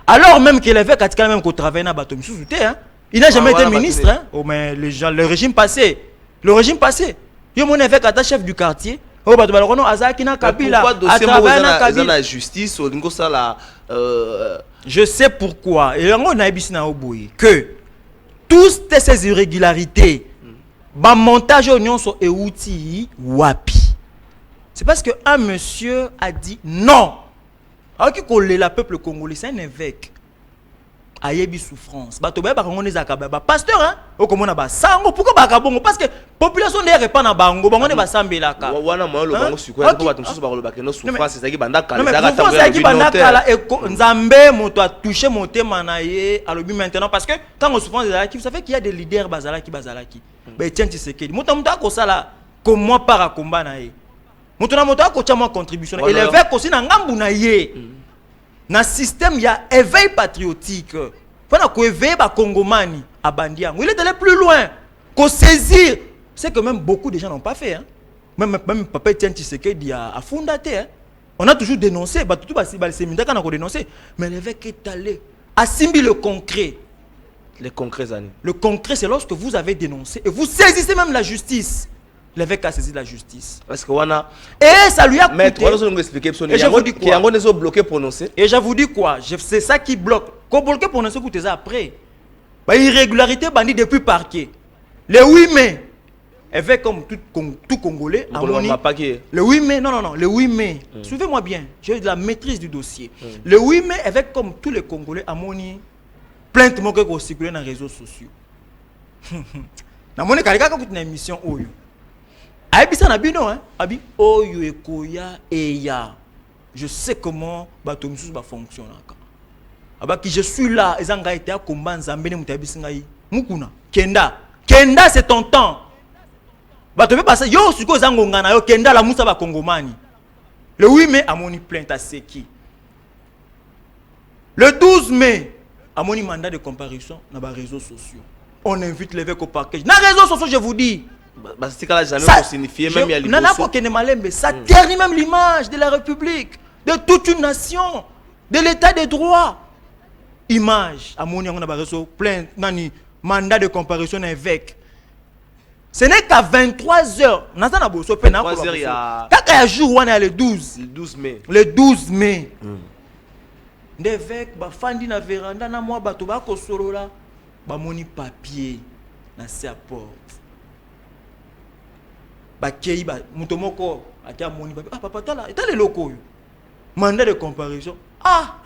Alors même qu'il avait katika même qu'on travaille na bateau misusuté hein. Il n'a jamais été ministre hein. Oh mais le régime passé. Le régime passé. Il y a mon évêque à chef du quartier. Oh bah tu azaki na Kabila. À travers na Kabila. La justice au niveau ça la. Je sais pourquoi. Et on a ebisi na oboyi que toutes ces irrégularités, ba montage oignon sur euti wapi. C'est parce que un monsieur a dit non. Alors qu'il collait le peuple congolais, c'est un évêque. Ayebi souffrance. Bato ba congolais zakaba pasteur hein. O komona ba sango pourquoi ba kabongo parce que population n'est pas na bango bango ne ba sambelaka. Wana mo lo bango sikoya ko bato mususu ba lo bakeno souffrance ezaki bandaka ezaka tambo ya bandaka e nzambe moto a touché motema na ye alobi maintenant parce que quand on souffrance ezaki vous savez qu'il y a des leaders bazalaki ba Etienne Tshisekedi moto ko sala comme moi para combat na ye. Moto na moto ko chama contribution et l'évêque aussi na ngambu na ye. Na système il y a éveil patriotique. Pendant qu'on éveille ba Congomani à Bandiang, il est allé plus loin. Qu'on saisir, c'est que même beaucoup de gens n'ont pas fait hein. Même papa Etienne Tshisekedi a fondaté hein. On a toujours dénoncé, bah tout les séminaires qu'on a dénoncé, mais l'évêque est allé assimiler le concret. Les concrets années. Le concret c'est lorsque vous avez dénoncé et vous saisissez même la justice. L'évêque a saisi la justice. Parce que wana et ça lui a coûté. Maître, on nous expliquer et je vous dis quoi? On est bloqué prononcer. Et je vous dis quoi? C'est ça qui bloque. Qu'on bloque prononcer coûte ça après. Bah irrégularité bandit depuis parquet. Le 8 mai. Évêque comme tout Congolais le 8 mai non le 8 mai. Suivez-moi bien. J'ai de la maîtrise du dossier. Le 8 mai évêque comme tous les Congolais amoni plainte mo ko circuler dans les réseaux sociaux. Na moni kalika ko une émission oyo. Aïbisa na bino hein abi oyo ekoya eya je sais comment bato misusu ba fonctionne. Abaki je suis là, ezanga été à combat nzambe ne mutabisi ngai. Mukuna, Kenda. Kenda c'est ton temps. Bato peut passer yo suko zangonga na yo Kenda la musa ba kongomani. Le 8 mai amoni plainte à Seki. Le 12 mai amoni mandat de comparution dans les réseaux sociaux. On invite l'évêque au parquet. Dans les réseaux sociaux je vous dis. C'est qu'elle n'a jamais signifié même il y a ça ternit même l'image de la République, de toute une nation, de l'état de droit. Image, à mon plein mandat de comparution évêque. Ce n'est qu'à 23h. On a 23h il y a jour on est le 12. Le 12 mai. Le 12 mai. L'évêque ba fandi na véranda na moi bato ba ko solola ba moni papier na sa porte. Ba kei ba mutomoko akia moni papier. Ah papa tala, et les locaux. Mandat de comparution. Ah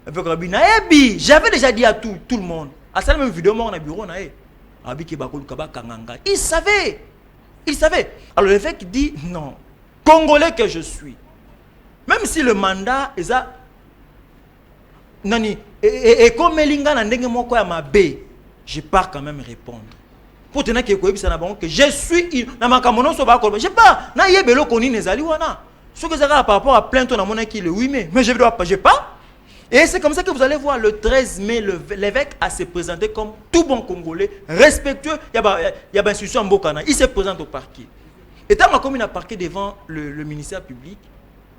avec Rabbi Naebi, j'avais déjà dit à tout le monde. À cette même vidéo, on a bureau nae. Rabbi Kebakol Kaba Kanganga. Il savait. Il savait. Alors l'évêque dit non. Congolais que je suis. Même si le mandat est ça. Nani. Et comme Elinga Nandenge Moko ya Mabe, je pars quand même répondre. Pour tenir que je suis. Namakamono Sobakol. Je pars. Na yebelo koni nezali wana. Ce que ça a par rapport à plainte on a mon qui le 8 mai. Mais je pars. Et c'est comme ça que vous allez voir le 13 mai, l'évêque a se présenté comme tout bon Congolais, respectueux. Il y a une institution en Bokana. Il se présente au parquet. Et tant que il a parqué devant le ministère public,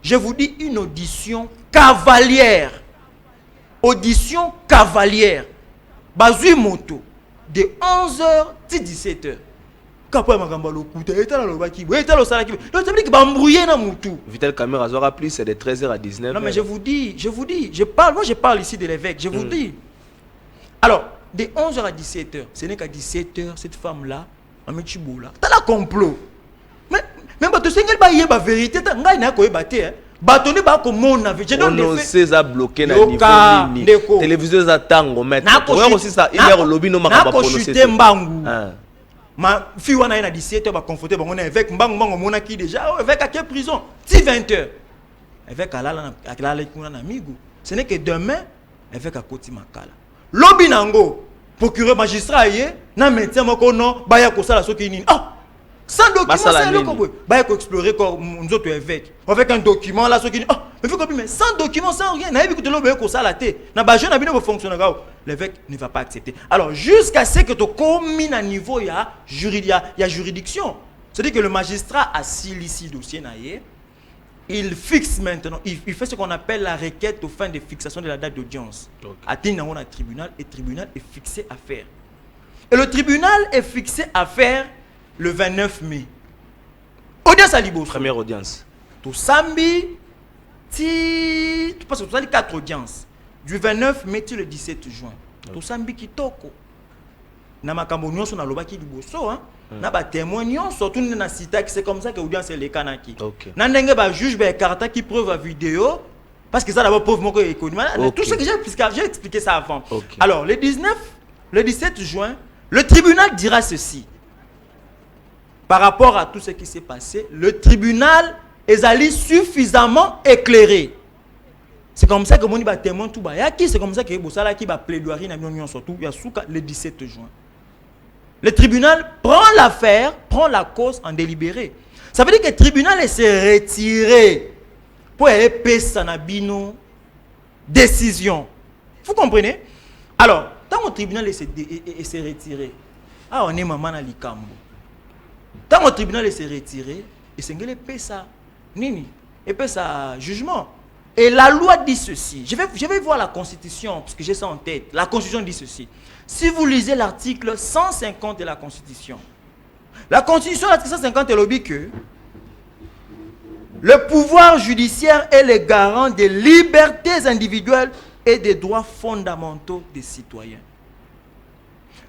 je vous dis une audition cavalière. Audition cavalière. Bazui moto de 11h à 17h. Vital Caméra aura plus, c'est de 13h à 19h. Non mais je vous dis, je parle ici de l'évêque, je vous dis. Alors, de 11h à 17h, ce n'est qu'à 17h, cette femme-là, en Mechiboula, t'as la complot. Mais tu sais qu'elle va la vérité, t'as n'a pas battu, hein. Batoni ba ko mona ve. On sait à bloquer na niveau télévision za tango mettre. On aussi ça, il y a lobby no makaba prononcer. Ma fille wana na 17h ba confronter bango na avec mbango mona ki déjà avec à quelle prison 20h avec alala kuna na migo ce n'est que demain avec à koti makala lobby nango procureur magistrat yé na médecin moko non ba ya ko sala soki nini ah sans document c'est le ko ba ya ko explorer comme nous autres avec un document là soki ah mais sans document sans rien na yebi ko lobby ko sala té na ba jeune abino fonctionner l'évêque ne va pas accepter. Alors, jusqu'à ce que tu commis à niveau, il y a juridiction. C'est-à-dire que le magistrat a ici le dossier, il fixe maintenant, il fait ce qu'on appelle la requête aux fins de fixation de la date d'audience. Atteint un tribunal et le tribunal est fixé à faire. Et le tribunal est fixé à faire le 29 mai. Audience à Libos. Première audience. Tout samedi, tu passes 4 audiences. Du 29 mai le 17 juin. Tout ça kitoko. Na makambo nyonso na lobaki liboso hein. Na ba témoin nyonso tout na cité c'est comme ça que audience les kanaki. Na ndenge ba juge ba karata qui preuve à vidéo parce que ça d'abord preuve moko économie. Tout ce que j'ai expliqué ça avant. Alors le 17 juin, le tribunal dira ceci. Par rapport à tout ce qui s'est passé, le tribunal est allé suffisamment éclairé. C'est comme ça que mon témoin tout bayaki, c'est comme ça que Bosala qui va plaidoyer na union surtout le 17 juin. Le tribunal prend l'affaire, prend la cause en délibéré. Ça veut dire que le tribunal s'est retiré pour épaisser Sanabino décision. Vous comprenez? Alors, tant que le tribunal s'est retiré, on est maman na likambo. Tant que le tribunal s'est retiré, et c'est ngele pesa nini, et pesa jugement. Et la loi dit ceci. Je vais voir la Constitution, parce que j'ai ça en tête. La Constitution dit ceci. Si vous lisez l'article 150 de la Constitution, la Constitution, l'article 150, elle dit que le pouvoir judiciaire est le garant des libertés individuelles et des droits fondamentaux des citoyens.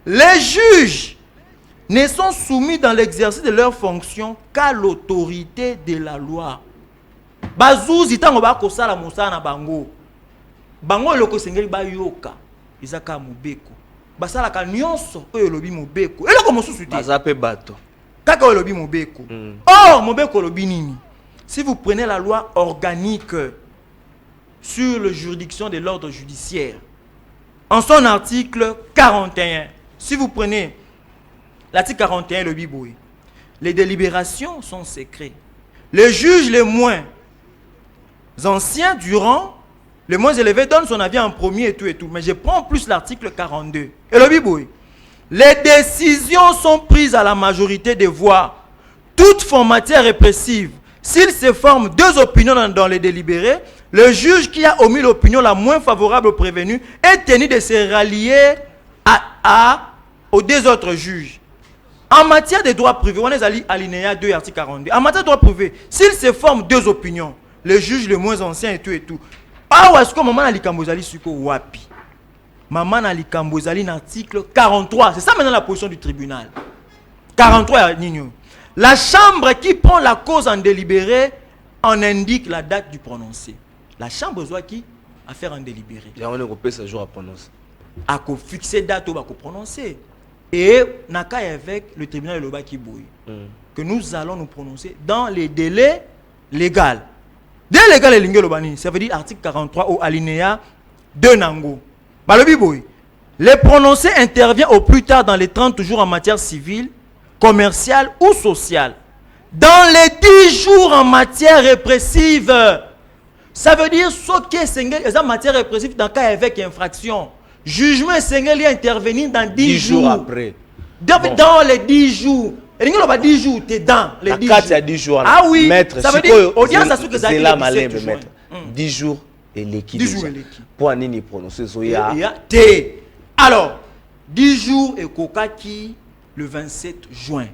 Les juges ne sont soumis dans l'exercice de leurs fonctions qu'à l'autorité de la loi. Bazouzi tango ba kosala mosala na bango. Bango loko sengeli ba yoka. Izaka mobeko. Basala ka nyonso oyo lobi mobeko. Eloko mosusu te. Bazape bato. Kaka oyo lobi mobeko. Or mobeko lobi nini? Si vous prenez la loi organique sur la juridiction de l'ordre judiciaire. En son article 41, si vous prenez l'article 41, le Biboui, les délibérations sont secrètes. Les juges les moins anciens du rang, les moins élevés, donnent son avis en premier et tout. Mais je prends plus l'article 42. Et le Biboui, les décisions sont prises à la majorité des voix. Toute matière répressive, s'il se forme deux opinions dans les délibérés, le juge qui a omis l'opinion la moins favorable au prévenu est tenu de se rallier aux deux autres juges. En matière de droits privés, on est à alinéa 2, article 42. En matière de droits privés, s'il se forme deux opinions, le juge le moins ancien et tout. Ah, est-ce que maman a l'ikambozali suko wapi? Maman a l'ikambozali l'article 43. C'est ça maintenant la position du tribunal. 43, Nino. La chambre qui prend la cause en délibéré en indique la date du prononcé. La chambre doit qui a faire un délibéré. Il y a un européen ce jour à prononcer. À fixer date où va prononcer. Et naka avec le tribunal de l'Oba qui bouille. Que nous allons nous prononcer dans les délais légaux. Délai légal et l'ingé ça veut dire article 43 au alinéa 2 nango. Balobi boy. Le prononcé intervient au plus tard dans les 30 jours en matière civile, commerciale ou sociale. Dans les 10 jours en matière répressive. Ça veut dire ce qui est en matière répressive dans le cas avec infraction. Jugement est intervenir dans 10 jours après. Dans les 10 jours. Et il y a 10 jours, tu es dans les 10 jours. 10 jours. Ah oui, maître, ça veut dire audience à ce que c'est là malin, maître. 10 jours et l'équipe. 10 jours et l'équipe. Pour un nini prononcer, alors, 10 jours et Kokaki le 27 juin.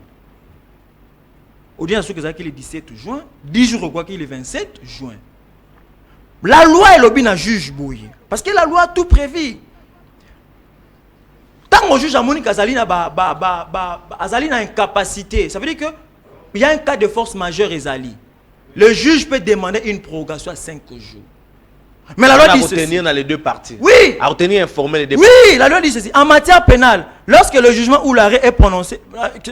Audience à ce que c'est le 17 juin. 10 jours et Kokaki le 27 juin. La loi est l'objet d'un juge bouillé. Parce que la loi a tout prévu. Tant que juge a moni Azali na incapacité, ça veut dire que il y a un cas de force majeure Ezali. Le juge peut demander une prorogation à 5 jours. Mais la loi dit ceci. À retenir dans les deux parties. Oui. À retenir informer les deux parties. Oui, la loi dit ceci. En matière pénale, lorsque le jugement ou l'arrêt est prononcé,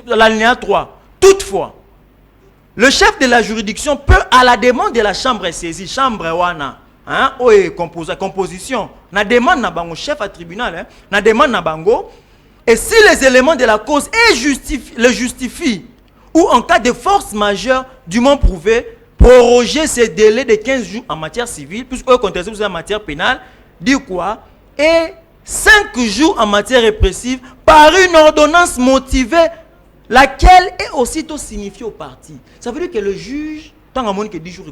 l'alinéa 3, toutefois, le chef de la juridiction peut, à la demande de la chambre saisie, chambre wana, composition, na demande na bango chef à tribunal, na demande na bango, et si les éléments de la cause le justifient, ou en cas de force majeure dûment prouvée, proroger ces délais de 15 jours en matière civile, puisque vous contestez en matière pénale, dit quoi? Et 5 jours en matière répressive par une ordonnance motivée, laquelle est aussitôt signifiée aux parties. Ça veut dire que le juge, tant que 10 jours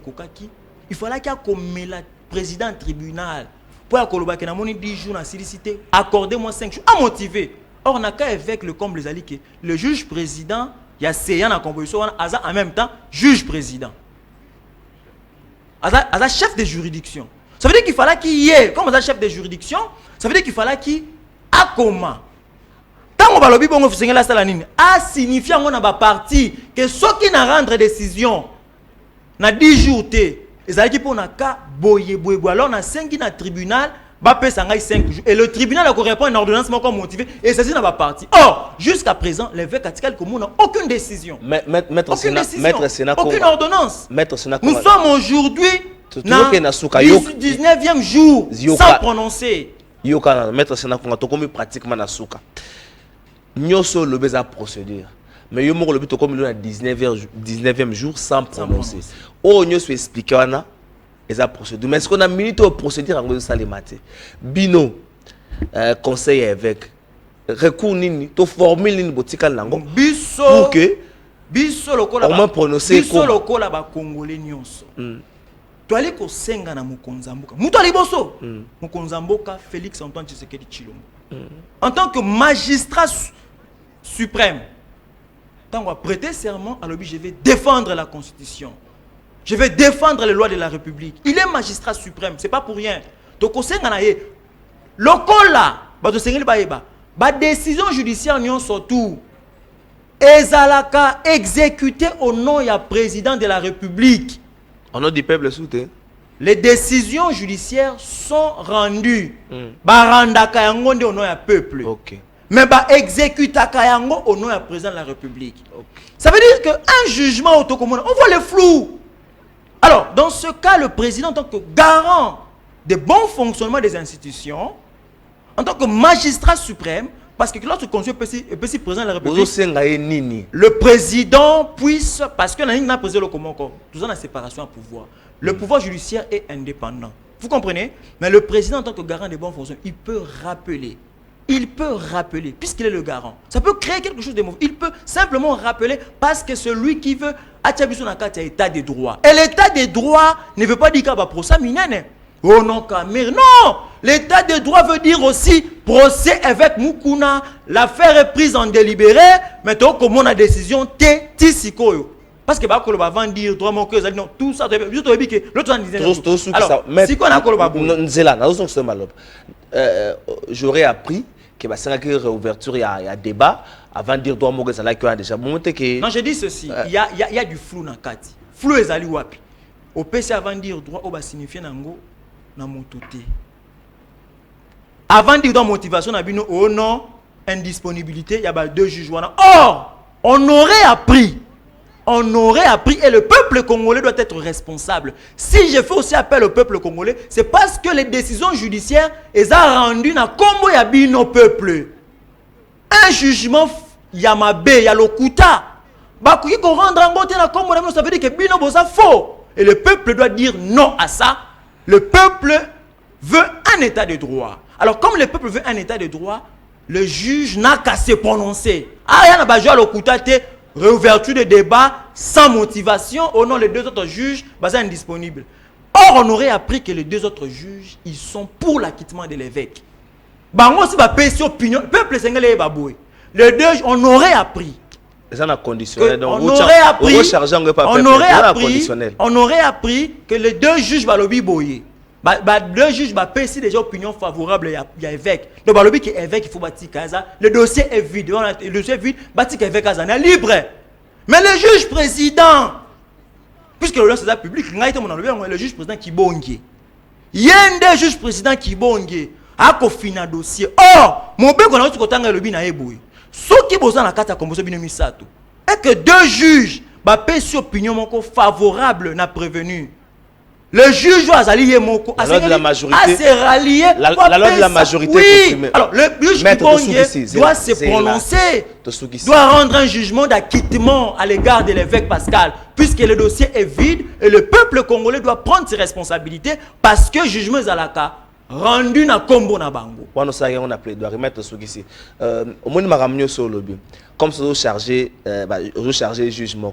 il fallait qu'il y ait le président du tribunal pour qu'il y ait 10 jours en sollicité, accordez-moi 5 jours à motiver. Or, on a qu'à avec le comble les que le juge président, il y a séant en composition, en même temps, juge président. Aza chef de juridiction. Ça veut dire qu'il fallait qu'il y ait, comme chef de juridiction, ça veut dire qu'il fallait qu'il y ait à comment. Tant qu'on va le bon officier la salanine, a signifié on a ba parti que ceux qui n'a rendre décision na 10 jours té, ils allaient pour na cas boye alors on a 5 qui na tribunal, ba paie 5 jours et le tribunal a répond une ordonnance comme motivé et c'est na ba parti. Or, jusqu'à présent, les vecs catécales comme n'a aucune décision. Maître Sénat, aucune ordonnance. Maître Sénat, nous sommes aujourd'hui dans 19e jour sans prononcer. Yoka maître Sénat to comme pratiquement na souka. Nyoso le beza procédure. Mais yo moko le but comme le 19e jour sans prononcer. Oh nyoso expliquer wana eza procédure. Mais est-ce qu'on a minute au procédure en ça les maté. Bino conseil évêque recours nini to formule nini botika lango biso pour que biso lokola au moins prononcer biso lokola ba congolais nyonso. Tu allais ko senga na mukonzamboka. Muto ali boso. Mukonzamboka Félix Antoine Tshisekedi Tshilombo. En tant que magistrat suprême, tant qu'on prêter serment, alors je vais défendre la Constitution. Je vais défendre les lois de la République. Il est magistrat suprême, c'est pas pour rien. Donc au senga na ye lokola ba to sengeli ba yeba. Ba décision judiciaire nyon surtout ezalaka exécuté au nom du président de la République. Au nom du peuple soutenu. Les décisions judiciaires sont rendues. Barandaka yango nde au nom du peuple. OK. Mais ba exécutaka yango au nom du président de la République. Okay. Ça veut dire que un jugement autocommune, on voit le flou. Alors, dans ce cas, le président en tant que garant de bon fonctionnement des institutions, en tant que magistrat suprême, parce que lorsque le conseil peut si présent de la République, le président puisse, parce que la président le Komoko, tout la séparation à pouvoir. Le pouvoir judiciaire est indépendant. Vous comprenez? Mais le président, en tant que garant des bons fonctionnements, il peut rappeler. Puisqu'il est le garant. Ça peut créer quelque chose de mauvais. Il peut simplement rappeler parce que celui qui veut attirer un état de droit. Et l'état de droit ne veut pas dire qu'il y a un procès mineur. Oh non, Camille. Non! L'état de droit veut dire aussi procès avec Mukuna. L'affaire est prise en délibéré. Maintenant, comme on a décision, T-Tisikoyo. Parce que bah, avant de dire droit, non, tout ça, l'autre disait. Alors, si on a j'aurais appris que bah, c'est une réouverture, il y a débat avant de dire droit, moi, ça a déjà monté que. Non, je dis ceci. Il y a du flou dans le cas. Flou est allé wapi. Au PC avant de dire droit, on va signifier nango na mototé. Avant de dire droit, motivation, oh non, indisponibilité, il y a 2 juges. Or, on aurait appris, et le peuple congolais doit être responsable. Si je fais aussi appel au peuple congolais, c'est parce que les décisions judiciaires, elles ont rendu na combo ya bino peuple. Un jugement, Yamabe, Yalokuta, bakuki ko rendre en côté na combo, ça veut dire que bino boza faux. Et le peuple doit dire non à ça. Le peuple veut un état de droit. Alors comme le peuple veut un état de droit, le juge n'a qu'à se prononcer. Ah, il y a un Yalokuta te réouverture des débats sans motivation au nom des 2 autres juges, c'est indisponible. Or, on aurait appris que les 2 autres juges, ils sont pour l'acquittement de l'évêque. Bango si ba pèse opinion, peuple sénégalais baboué. Les 2, on aurait appris. On aurait appris que les 2 juges balobi boyé. 2 juges ba pèse déjà opinion favorable il y a évêque. Donc balobi que évêque il faut bâtir casa, le dossier est vide. Le dossier est vide, bâtir évêque casa est libre. Mais le juge président, puisque le c'est public, le juge président qui bonge. Il y a un juge président qui bonge a confiner un dossier. Or, mon ben qu'on a kotanga le bina eboui. Ce qui besoin la carte composé bino misato. Et que 2 juges ba pèse opinion moko favorable n'a prévenu. Le juge doit s'allier moko. La loi de la majorité. La loi de la majorité. Oui. Alors le juge qui doit se prononcer, doit rendre un jugement d'acquittement à l'égard de l'évêque Pascal, puisque le dossier est vide et le peuple congolais doit prendre ses responsabilités parce que jugement Zalaka rendu na kombo na bango. On a plaidé, remettre ce ici. Au moins maramio sur le lobby. Comme ce chargé jugement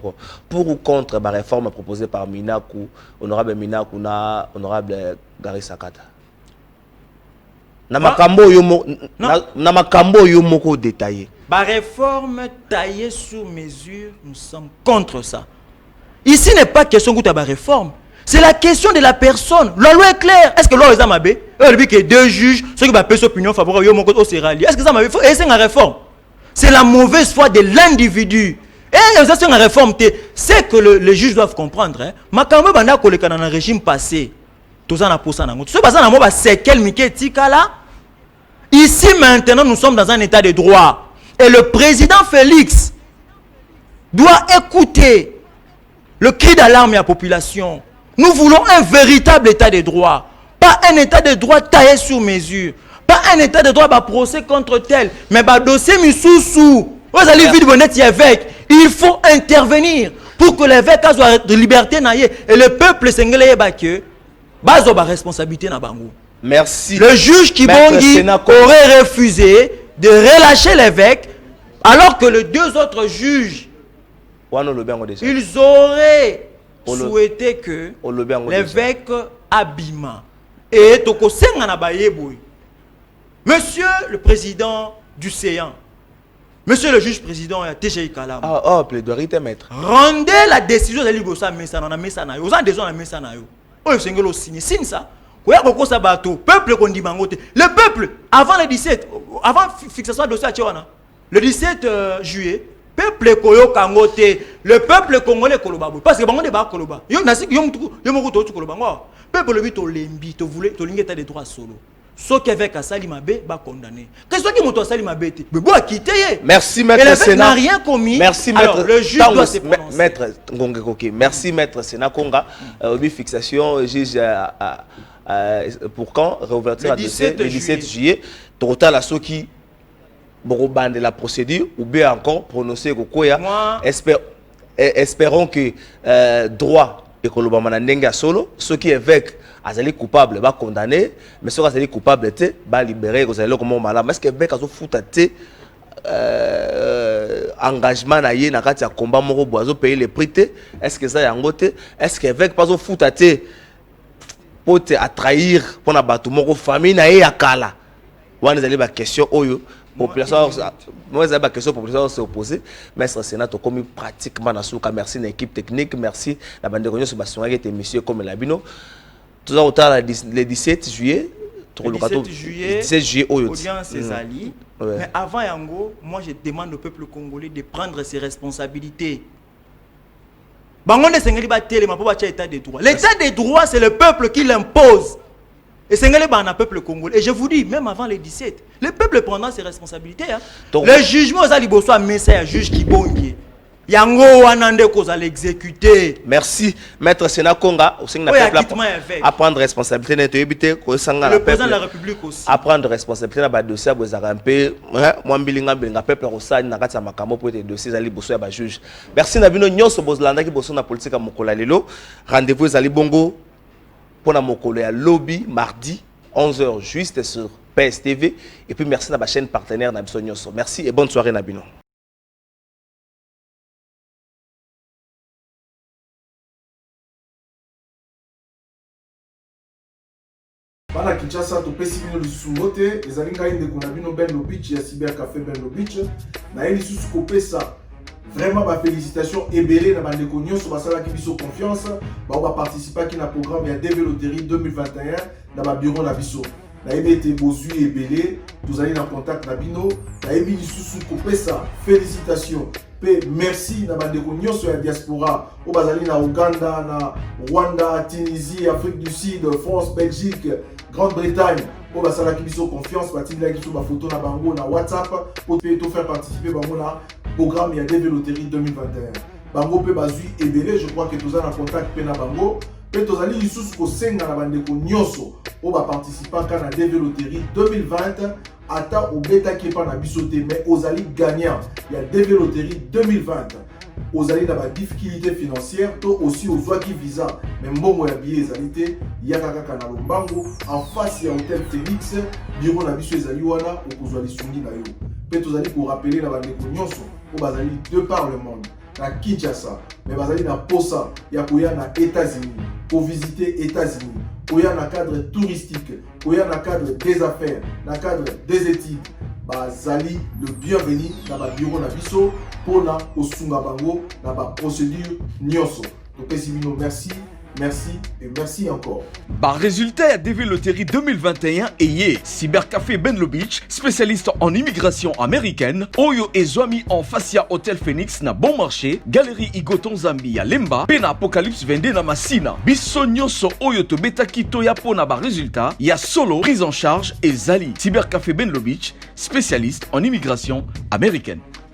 pour ou contre la réforme proposée par Minakou, honorable Minakou, honorable Gary Sakata. Namakambo yomoko détaillé. La réforme taillée sur mesure, nous sommes contre ça. Ici n'est pas question de la réforme. C'est la question de la personne. La loi est claire. Est-ce que la loi est amabé? Il dit que 2 juges, ceux qui ont opinion favorable, est-ce que ça m'a fait? C'est une réforme. C'est la mauvaise foi de l'individu. Et ça c'est une réforme. C'est que les juges doivent comprendre. Makambo banda koleka dans un régime passé. Tout ça na posa nango. Tout ça na mo ba sekel mike tikala. Ici maintenant nous sommes dans un état de droit. Et le président Félix doit écouter le cri d'alarme de la population. Nous voulons un véritable état de droit. Pas un état de droit taillé sur mesure. Pas un état de droit, procès contre tel. Mais dossier misusu. Vous allez vite bonnet évêque. Il faut intervenir pour que l'évêque soit de liberté. Et le peuple sénégalais que bazo ba responsabilité na bango. Merci. Le juge qui aurait refusé de relâcher l'évêque alors que les 2 autres juges ils auraient souhaité que l'évêque abîma. Et toko senga na bayeboy. Monsieur le président du Séan, monsieur le juge président TGI Kalam. Plaidoirie maître. Rendez la décision de l'Ibosa Messana na Messana. Vous avez besoin de Messana yo. Oh sengelo signé signe ça. Koya koko sa bateau, peuple kondi bangote. Le peuple avant le 17 avant fixation de dossier à Tiwana. Le 17 juillet, peuple koyo kangote, le peuple congolais koloba parce que bango de ba koloba. Yo nasik yo moko to koloba ngo. Peuple le bito lembi to voulait to lingeta des droits solo. Ce qui avec Assali Mabé va condamner. Qu'est-ce qui monte Assali Mabé? Mais bon, quitter. Merci maître Sénat. N'a rien commis. Merci maître. Alors, le juge doit se prononcer. Maître Ngongé Koké. Merci maître Sénat Konga. Fixation juge pour quand réouverture Le à dossier 17 le 17 juillet total à ceux qui bande de la procédure ou bien encore prononcer Kokoya. Moi, espérons que droit et Kolobama Nandenga solo, ceux qui évêques azali coupable va condamner, mais ceux qui azali coupable te va libérer aux allez comme malade. Est-ce que évêque azo foutate engagement na yé na kati ya combat moko boiseau payer les prix te? Est-ce que ça yango te? Est-ce que évêque pas zo foutate pour te à trahir pour na bato moko famille na yé ya kala? Wana ezali ba question oyo population moi j'ai pas question population s'est opposée mais ce sénat comme pratiquement na souka. Merci à l'équipe technique, merci la bande de réunion sur bastion qui était monsieur comme Labino tout ça autant le 17 juillet le 17 juillet audience ses alliés. Mais avant Yango, moi je demande au peuple congolais de prendre ses responsabilités. Bango ne sengeli ba télé ma po ba état de droit. L'état de droit c'est le peuple qui l'impose. Et c'est un peuple congolais. Et je vous dis, même avant les 17, le peuple prendra ses responsabilités. Hein. Le jugement aux aliboso mais c'est un juge qui bongie. Yango anande cause à l'exécuter. Merci maître Sénat Konga au sein de la peuple à prendre responsabilité net éviter que le président de la République aussi à prendre responsabilité na ba dossier bozaka mpe moi mbilinga peuple rosani na kati ya makambo pour être dossier ali boso ya ba juge. Merci na bino nyonso bozlanda ki boso na politique ya mokola lelo. Rendez-vous ali bongo pour la mokolo ya lobby mardi 11h juste sur PSTV et puis merci à ma chaîne partenaire na biso nyonso. Merci et bonne soirée na bino. Bana Kinshasa topesi bino lisusu mbote ezali ngai ndeko na bino Benlo Beach ya Cyber Café Benlo Beach na ye lisusu kopesa vraiment ba félicitations ebele na bandeko nyonso basala ki biso confiance ba participer ki na programme ya DV Loterie 2021 na ba bureau na biso na ebete bozui ebele tozali na contact na bino na ebi lisusu kopesa félicitations pe merci na bandeko nyonso ya diaspora o bazali na Uganda na Rwanda Tunisie Afrique du Sud France Belgique Grande-Bretagne pour basala ki biso confiance batindela ki so ba photo na bango na WhatsApp pour te faire participer bango na programme ya DV Loterie 2021 bango pe bazui ebele je crois que tous en contact pe na bango pe tozali lisusu ko senga na bandeko nyonso o ba participer ka na DV Loterie 2020 ata obeta ki pa na biso te mais ozali gagnant ya DV Loterie 2020 ozali na ba difficulté financière to aussi ozwa ki visa mais mbongo ya billet ezali te yaka kaka na lombango en face ya hôtel Phoenix bureau na biso ezali wana okozwa lisungi na yo pe tozali ko rappeler na bandeko nyonso o bazali de par le monde na Kinshasa mais bazali na posa ya koya na États-Unis pour visiter États-Unis koya na cadre touristique koya na cadre des affaires na cadre des études bazali le bienvenu na ba bureau na biso pona osunga bango na ba procédure nyonso topesi bino merci. Merci et merci encore. Par résultat à DV Loterie 2021 ayé Cybercafé Benlo Beach, spécialiste en immigration américaine, Oyo et Zwami en Facia Hotel Phoenix na bon marché, Galerie Igoton Zambia Lemba, Pena Apocalypse Vende na Masina, Bissonyo so Oyo to Beta Kito ya pona ba résultat, ya solo prise en charge et Zali. Cybercafé Benlo Beach, spécialiste en immigration américaine.